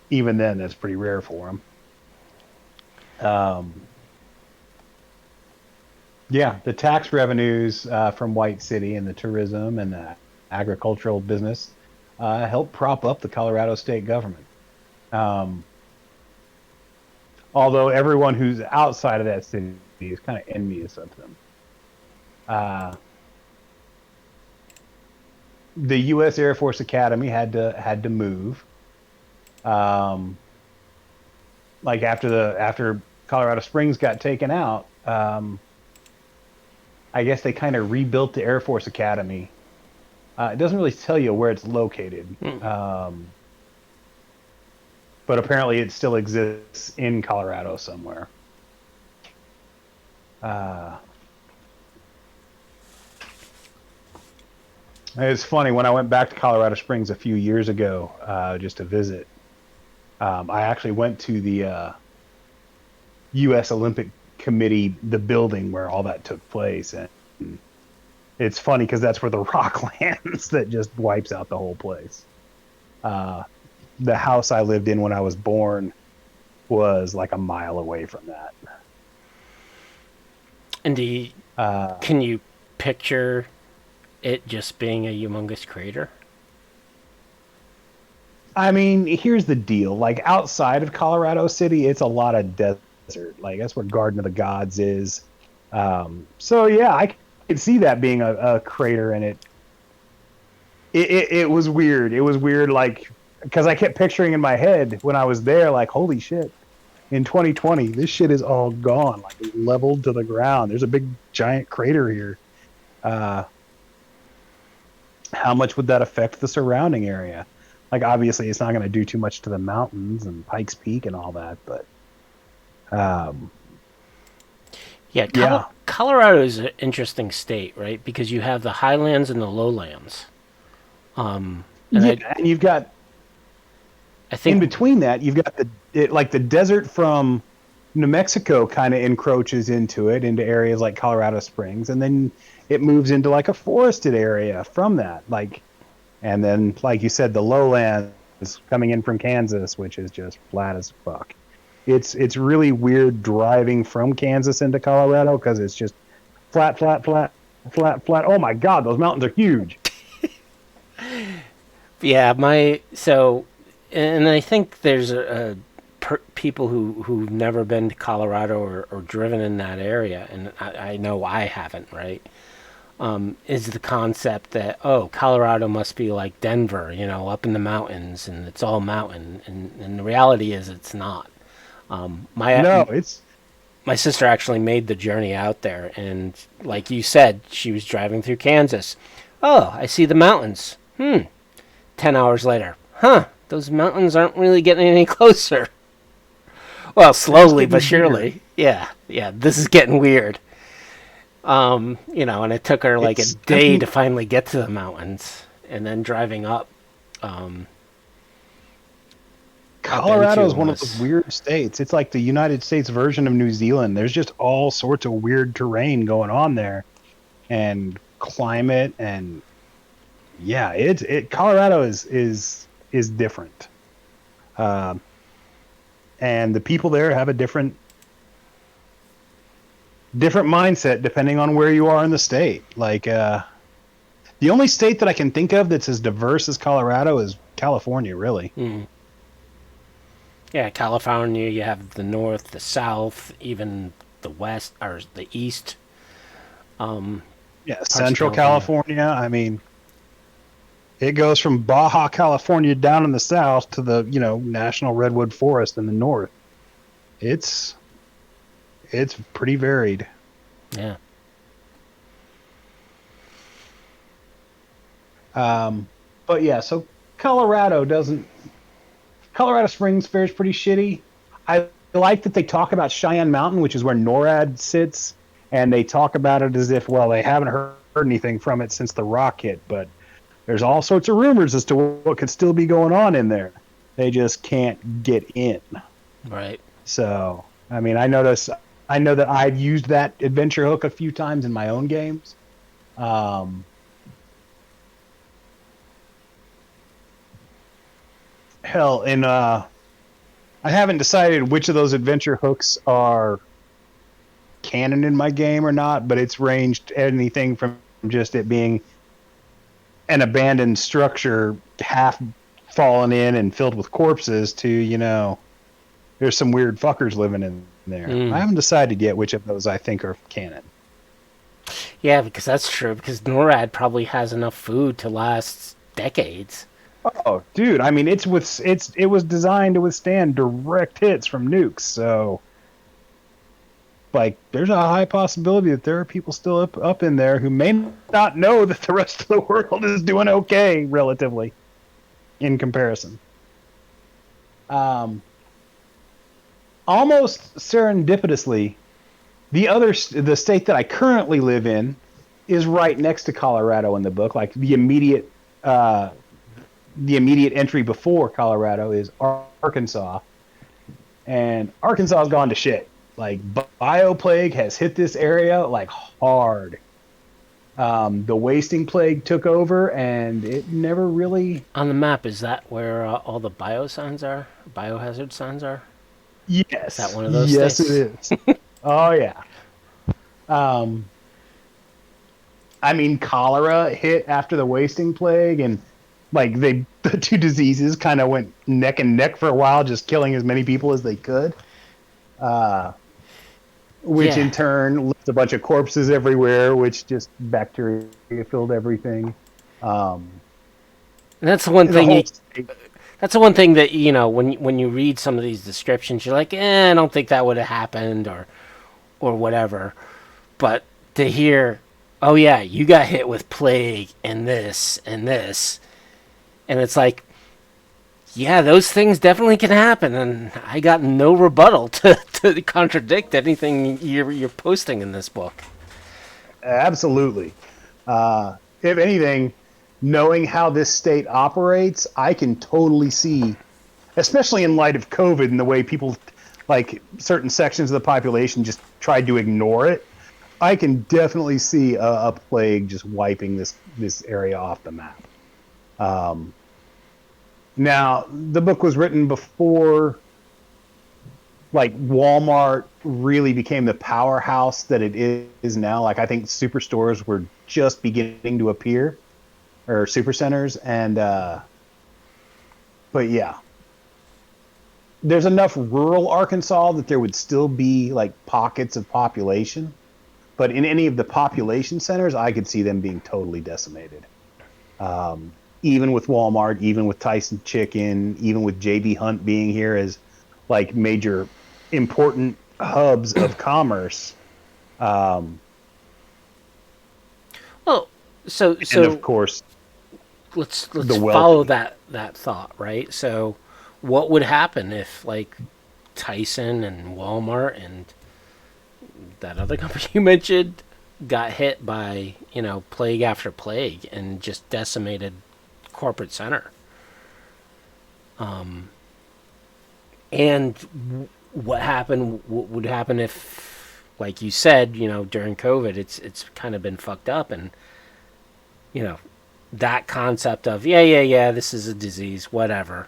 even then that's pretty rare for them. Um, yeah, the tax revenues from White City and the tourism and the agricultural business help prop up the Colorado state government. Um, although everyone who's outside of that city is kind of envious of them. Uh, the U.S. Air Force Academy had to move. Um, like after Colorado Springs got taken out, I guess they kind of rebuilt the Air Force Academy. It doesn't really tell you where it's located, Mm. but apparently it still exists in Colorado somewhere. Uh, it's funny, when I went back to Colorado Springs a few years ago just to visit. I actually went to the U.S. Olympic Committee, the building where all that took place, and it's funny because that's where the rock lands that just wipes out the whole place. Uh, the house I lived in when I was born was like a mile away from that. And Uh, can you picture it just being a humongous crater? I mean, here's the deal. Like outside of Colorado City, it's a lot of desert. Like that's where Garden of the Gods is. So yeah, I could see that being a crater, and it was weird. It was weird, like because I kept picturing in my head when I was there, like, holy shit, in 2020, this shit is all gone, like leveled to the ground. There's a big giant crater here. Uh, how much would that affect the surrounding area? Like, obviously, it's not going to do too much to the mountains and Pikes Peak and all that, but um, Yeah, yeah, Colorado is an interesting state, right? Because you have the highlands and the lowlands. And yeah. And you've got I in think, between that, you've got like the desert from New Mexico kind of encroaches into areas like Colorado Springs, and then it moves into like a forested area from that, like, and then like you said, the lowlands coming in from Kansas, which is just flat as fuck. It's really weird driving from Kansas into Colorado because it's just flat, flat, flat, flat, flat. Oh my God, those mountains are huge. yeah, and I think there's people who've never been to Colorado or driven in that area, and I know I haven't, right? Is the concept that, oh, Colorado must be like Denver, up in the mountains, and it's all mountain, and the reality is it's not. My No, it's my sister actually made the journey out there, and like you said, she was driving through Kansas. Oh, I see the mountains. 10 hours later, huh? Those mountains aren't really getting any closer. Well, they're just slowly but getting weird. surely. Yeah, yeah. This is getting weird. And it took her like a I day to mean, finally get to the mountains, and then driving up. Um, Up Colorado into is them one of those was, weird states. It's like the United States version of New Zealand. There's just all sorts of weird terrain going on there, and climate, and yeah, Colorado is different. Um, and the people there have a different mindset depending on where you are in the state. Like the only state that I can think of that's as diverse as Colorado is California, really. yeah, California. You have the north, the south, even the west or the east. Yeah, parts of Central California. California. I mean, it goes from Baja California down in the south to the National Redwood Forest in the north. It's it's pretty varied. Yeah. Um, but yeah, so Colorado doesn't. Colorado Springs fares pretty shitty. I like that they talk about Cheyenne Mountain, which is where NORAD sits, and they talk about it as if, well, they haven't heard anything from it since the rock hit, but there's all sorts of rumors as to what could still be going on in there. They just can't get in. Right. So, I mean, I know that I've used that adventure hook a few times in my own games. Um, hell, I haven't decided which of those adventure hooks are canon in my game or not, but it's ranged anything from just it being an abandoned structure half fallen in and filled with corpses to, there's some weird fuckers living in there. I Mm. haven't decided yet which of those I think are canon. Yeah, because that's true. Because NORAD probably has enough food to last decades. Oh, dude, I mean it was designed to withstand direct hits from nukes, so like there's a high possibility that there are people still up in there who may not know that the rest of the world is doing okay relatively in comparison. Um, Almost serendipitously, the state that I currently live in is right next to Colorado in the book. Like the immediate entry before Colorado is Arkansas, and Arkansas has gone to shit. Like bioplague has hit this area like hard. The wasting plague took over, and it never really. On the map, is that where all the bio signs are? Biohazard signs are? Is that Yes, one of those yes, it states? is. Oh yeah. Um, I mean, cholera hit after the wasting plague, and like the two diseases kind of went neck and neck for a while, just killing as many people as they could. Uh, which Yeah. in turn left a bunch of corpses everywhere, which just bacteria filled everything. Um, And that's the one the thing whole you. state, That's the one thing that when you read some of these descriptions, you're like, I don't think that would have happened, or whatever. But to hear, oh yeah, you got hit with plague and this and this, and it's like, yeah, those things definitely can happen, and I got no rebuttal to contradict anything you're posting in this book. absolutely. If anything, knowing how this state operates, I can totally see, especially in light of COVID and the way people, like certain sections of the population, just tried to ignore it. I can definitely see a plague just wiping this area off the map. Um, Now, the book was written before like Walmart really became the powerhouse that it is now. Like I think superstores were just beginning to appear, or supercenters, and but yeah, there's enough rural Arkansas that there would still be like pockets of population, but in any of the population centers, I could see them being totally decimated. Even with Walmart, even with Tyson Chicken, even with JB Hunt being here as like major important hubs of commerce. Um, Well, so and of so course, let's the follow wealthy. that thought, right? So, what would happen if like Tyson and Walmart and that other company you mentioned got hit by plague after plague and just decimated corporate center? And what happened? What would happen if, like you said, during COVID, it's kind of been fucked up, and you know that concept of yeah, this is a disease, whatever.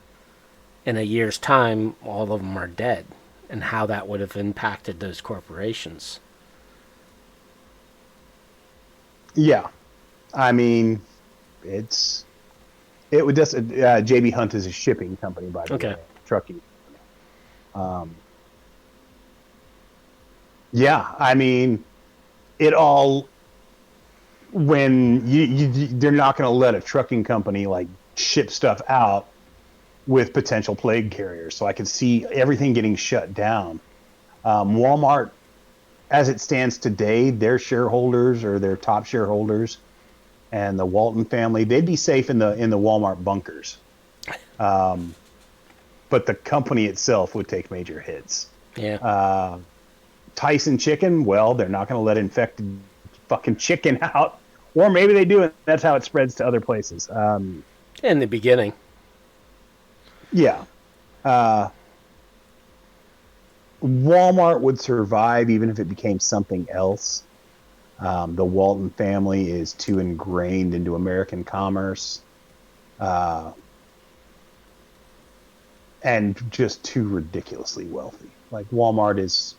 In a year's time, all of them are dead, and how that would have impacted those corporations. Yeah, I mean, it's it would just JB Hunt is a shipping company, by the Okay. way, trucking. Um, yeah, I mean, it all when they're not going to let a trucking company like ship stuff out with potential plague carriers. So I could see everything getting shut down. Walmart, as it stands today, their shareholders or their top shareholders and the Walton family, they'd be safe in the Walmart bunkers. But the company itself would take major hits. Yeah. Tyson Chicken, well, they're not going to let infected fucking chicken out. Or maybe they do, and that's how it spreads to other places. In the beginning. Yeah. Walmart would survive even if it became something else. The Walton family is too ingrained into American commerce. And just too ridiculously wealthy. Like Walmart is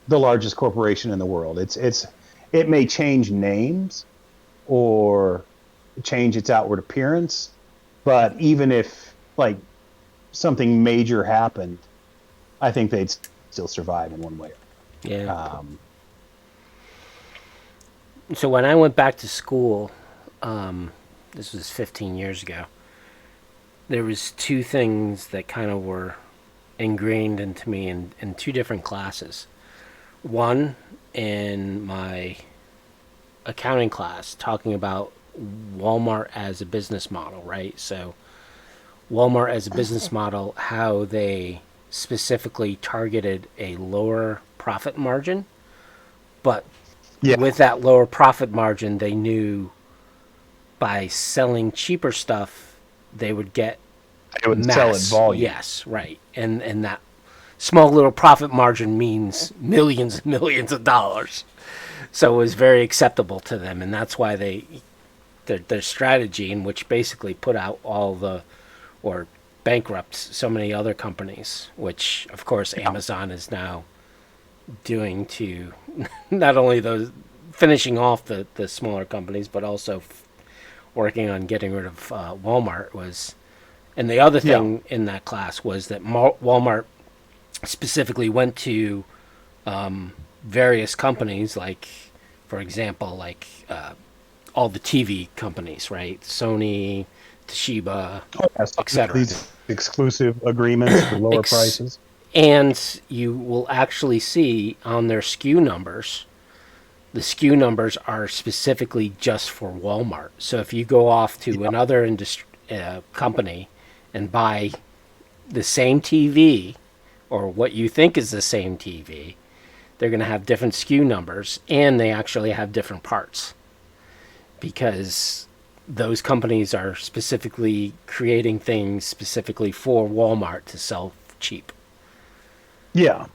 the largest corporation in the world. It may change names or change its outward appearance, but even if like something major happened, I think they'd still survive in one way. Yeah. So when I went back to school, this was 15 years ago, there was two things that kind of were ingrained into me in two different classes. One, in my accounting class, talking about Walmart as a business model, right? So Walmart as a business model, how they specifically targeted a lower profit margin, but with that lower profit margin, they knew by selling cheaper stuff, they would get sell it volume. Yes, right. And that small little profit margin means millions and millions of dollars. So it was very acceptable to them, and that's why their strategy, in which basically put out or bankrupt so many other companies, which of course Amazon is now doing to not only those finishing off the smaller companies, but also working on getting rid of Walmart was. And the other thing in that class was that Walmart specifically went to various companies, like, for example, like all the TV companies, right? Sony, Toshiba, etc. These exclusive agreements for lower prices. And you will actually see on their SKU numbers, the SKU numbers are specifically just for Walmart. So if you go off to another company and buy the same TV or what you think is the same TV, they're going to have different SKU numbers, and they actually have different parts because those companies are specifically creating things specifically for Walmart to sell cheap. Yeah.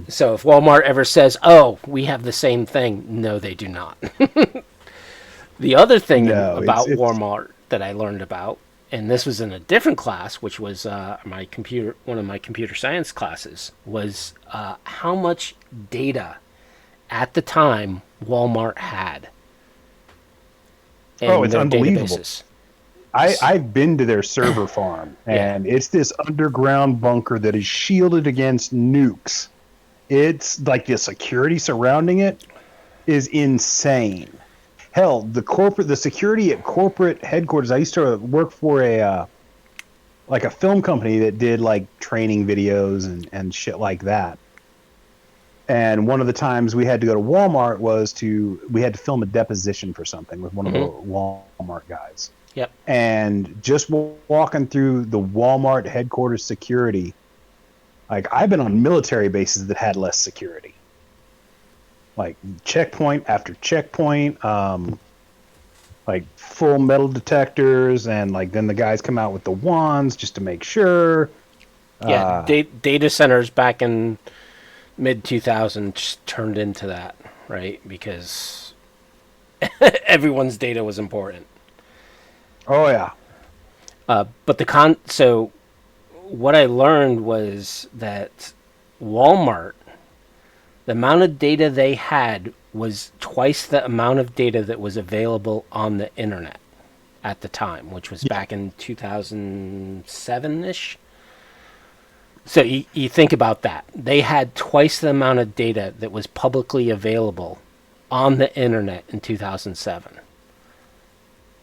So if Walmart ever says, "Oh, we have the same thing," no, they do not. The other thing about Walmart that I learned about, and this was in a different class, which was one of my computer science classes, was how much data at the time Walmart had. It's unbelievable. I've been to their server farm, and it's this underground bunker that is shielded against nukes. It's like the security surrounding it is insane. Hell, the security at corporate headquarters. I used to work for a film company that did like training videos and shit like that. And one of the times we had to go to Walmart we had to film a deposition for something with one of the Walmart guys. Yep. And just walking through the Walmart headquarters security, like I've been on military bases that had less security. Like checkpoint after checkpoint, like full metal detectors, and like then the guys come out with the wands just to make sure. Yeah, data centers back in mid-2000s turned into that, right? Because everyone's data was important. Oh yeah. But so what I learned was that Walmart, the amount of data they had was twice the amount of data that was available on the internet at the time, which was back in 2007-ish. So you think about that. They had twice the amount of data that was publicly available on the internet in 2007.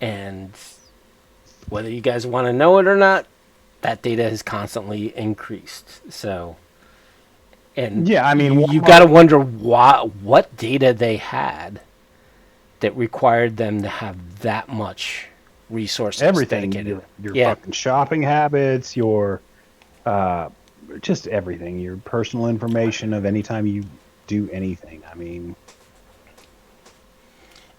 And whether you guys want to know it or not, that data has constantly increased. So, and Yeah, I mean, you got to wonder what data they had that required them to have that much resources everything, dedicated. your Yeah, fucking shopping habits, your just everything, your personal information of any time you do anything. I mean,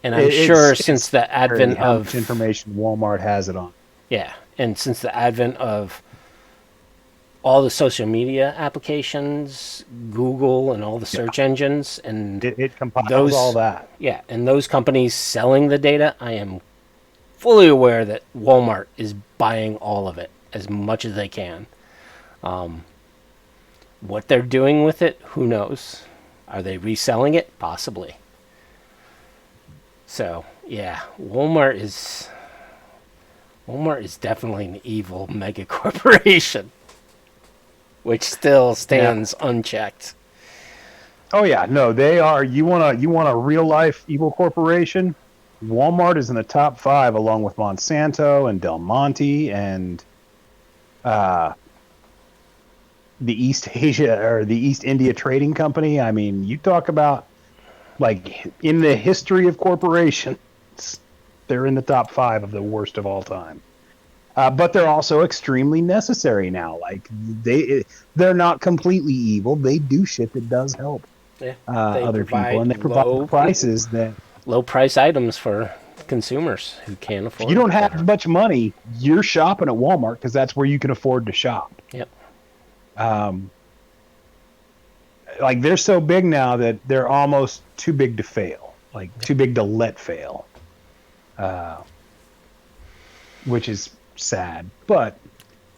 and I'm sure it's since the scary advent how much of information Walmart has it on. yeah, and since the advent of all the social media applications, Google and all the Yeah, search engines and it compiles all those that. yeah, and those companies selling the data, I am fully aware that Walmart is buying all of it as much as they can. What they're doing with it, who knows? Are they reselling it? Possibly. So, yeah, Walmart is definitely an evil mega corporation, which still stands unchecked. Oh yeah, no, they are. You want a real life evil corporation? Walmart is in the top 5, along with Monsanto and Del Monte and uh, the East Asia or the East India Trading Company. I mean, you talk about like in the history of corporations, they're in the top 5 of the worst of all time. But they're also extremely necessary now. Like they're not completely evil. They do shit that does help Yeah, they other people, provide and they provide prices that low price items for consumers who can't if afford you don't it. have much money, you're shopping at Walmart because that's where you can afford to shop. Yep. Um, like they're so big now that they're almost too big to fail, like too big to let fail, which is sad. But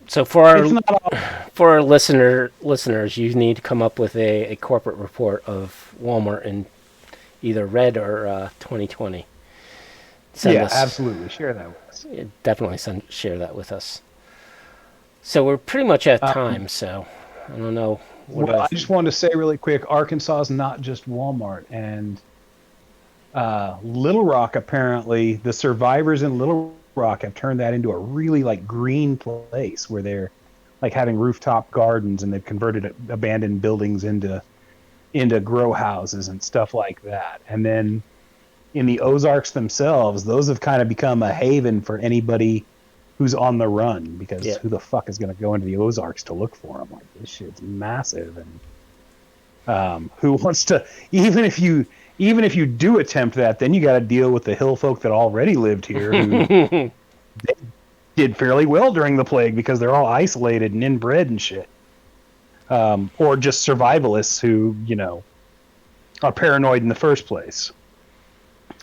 So for our it's not all. for our listeners, you need to come up with a corporate report of Walmart in either red or 2020. Send Yeah, us absolutely. Share that with us. definitely share that with us. So we're pretty much at Um, time. So I don't know what well, I else. just wanted to say really quick, Arkansas is not just Walmart, and Little Rock, apparently the survivors in Little Rock have turned that into a really like green place where they're like having rooftop gardens, and they've converted abandoned buildings into grow houses and stuff like that. And then in the Ozarks themselves, those have kind of become a haven for anybody who's on the run, because Yeah. who the fuck is going to go into the Ozarks to look for them? Like, this shit's massive, and who wants to? Even if you do attempt that, then you got to deal with the hill folk that already lived here, who did fairly well during the plague because they're all isolated and inbred and shit, or just survivalists who are paranoid in the first place.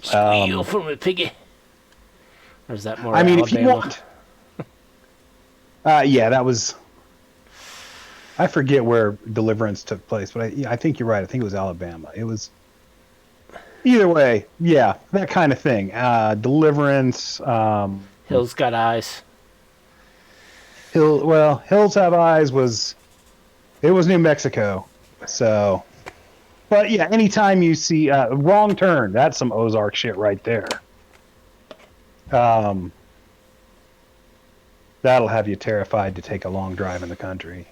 Squeal from a piggy. Or is that more I mean, Alabama? if you want, yeah, that was. I forget where Deliverance took place, but I think you're right. I think it was Alabama. It was. Either way, yeah, that kind of thing. Deliverance. Hills got eyes. Hills Have Eyes was. It was New Mexico, so. But yeah, anytime you see Wrong Turn, that's some Ozark shit right there. That'll have you terrified to take a long drive in the country.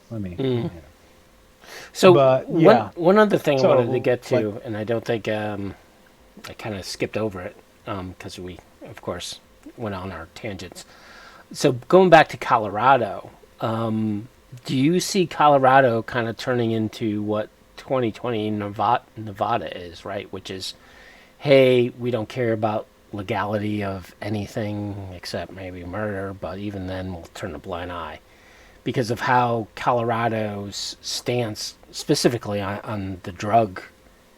So But, yeah. one other thing I So, wanted to get to, like- and I don't think I kind of skipped over it because we, of course, went on our tangents. So going back to Colorado, do you see Colorado kind of turning into what 2020 Nevada is, right? Which is, hey, we don't care about legality of anything except maybe murder, but even then we'll turn a blind eye because of how Colorado's stance specifically on the drug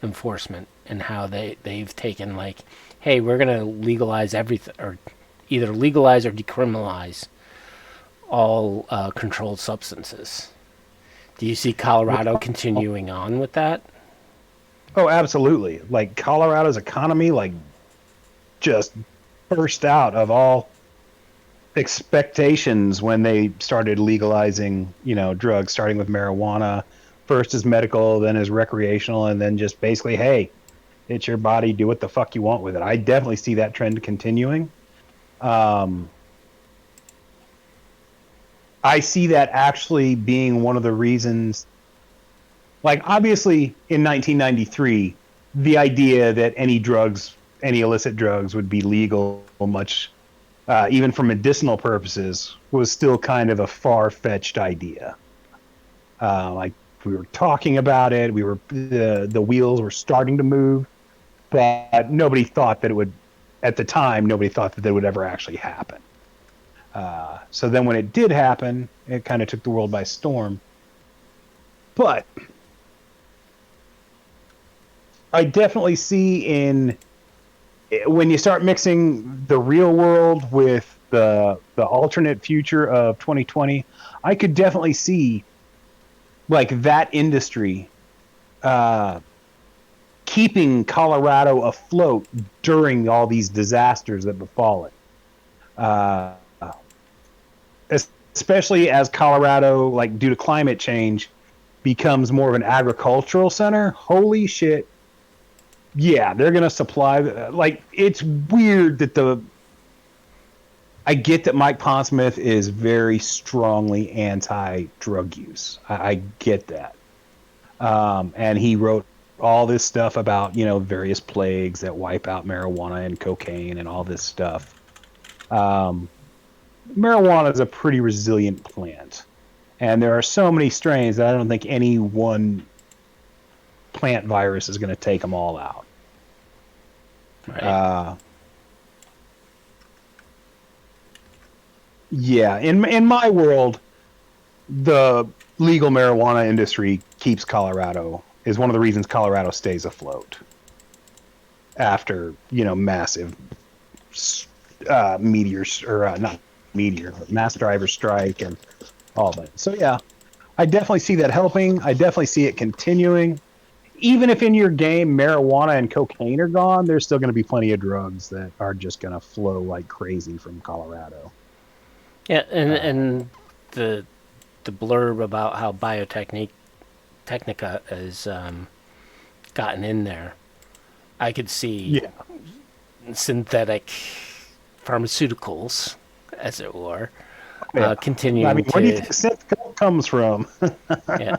enforcement, and how they've taken like, hey, we're going to legalize everything, or either legalize or decriminalize all controlled substances. Do you see Colorado continuing on with that? Oh, absolutely. Like Colorado's economy, like just burst out of all expectations when they started legalizing, drugs, starting with marijuana, first as medical, then as recreational, and then just basically, hey, It's your body. Do what the fuck you want with it. I definitely see that trend continuing. I see that actually being one of the reasons. Like, obviously, in 1993, the idea that any illicit drugs would be legal, much even for medicinal purposes, was still kind of a far-fetched idea. Like, we were talking about it, the wheels were starting to move, but nobody thought that it would. At the time, nobody thought that would ever actually happen. So then, when it did happen, it kind of took the world by storm. But I definitely see when you start mixing the real world with the alternate future of 2020, I could definitely see like that industry keeping Colorado afloat during all these disasters that befall it. Especially as Colorado, like due to climate change, becomes more of an agricultural center. Holy shit. Yeah, they're going to supply. Like, it's weird that I get that Mike Pondsmith is very strongly anti-drug use. I get that. And he wrote all this stuff about, various plagues that wipe out marijuana and cocaine and all this stuff. Marijuana is a pretty resilient plant. And there are so many strains that I don't think any one plant virus is going to take them all out. Right. Yeah, in my world, the legal marijuana industry is one of the reasons Colorado stays afloat after massive meteors, or not meteor, but mass driver strike and all that. So yeah, I definitely see that helping. I definitely see it continuing. Even if in your game marijuana and cocaine are gone, there's still going to be plenty of drugs that are just going to flow like crazy from Colorado. Yeah, and the blurb about how Technica has gotten in there, I could see synthetic pharmaceuticals, as it were, continuing. I mean, where do you think synth comes from? Yeah,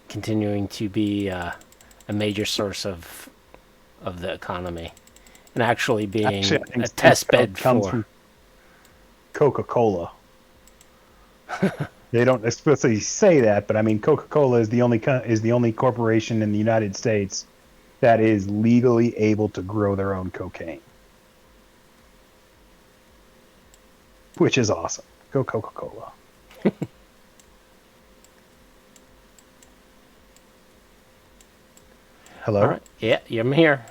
continuing to be a major source of the economy, and actually being a test bed for Coca-Cola. They don't explicitly say that, but I mean, Coca-Cola is the only corporation in the United States that is legally able to grow their own cocaine, which is awesome. Go Coca-Cola. Hello? All right. Yeah, I'm here.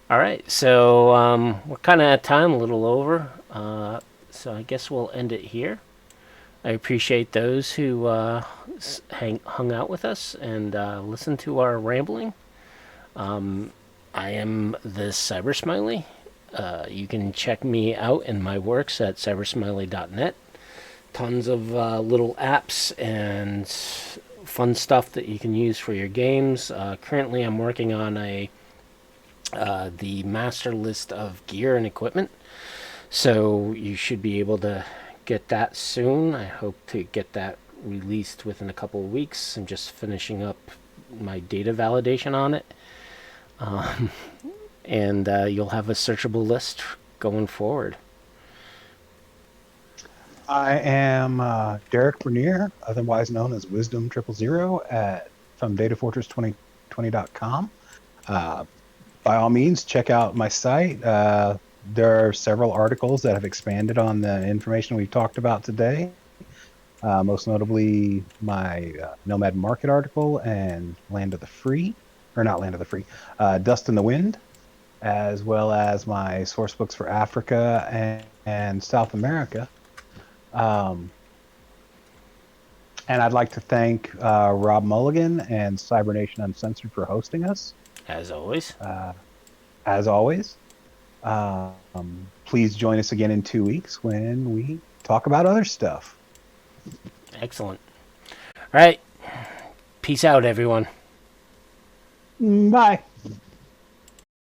All right, so we're kind of at time, a little over. So I guess we'll end it here. I appreciate those who hung out with us and listened to our rambling. I am the Cybersmily. You can check me out and my works at cybersmily.net. Tons of little apps and fun stuff that you can use for your games. Currently, I'm working on the master list of gear and equipment, so you should be able to get that soon. I hope to get that released within a couple of weeks. I'm just finishing up my data validation on it, and you'll have a searchable list going forward. I am Derek Bernier, otherwise known as Wisdom 000 from Datafortress2020.com. By all means, check out my site. There are several articles that have expanded on the information we've talked about today. Most notably, my Nomad Market article and Land of the Free, or not Land of the Free, Dust in the Wind, as well as my source books for Africa and South America. And I'd like to thank Rob Mulligan and Cybernation Uncensored for hosting us. As always. Please join us again in 2 weeks when we talk about other stuff. Excellent. All right. Peace out, everyone. Bye.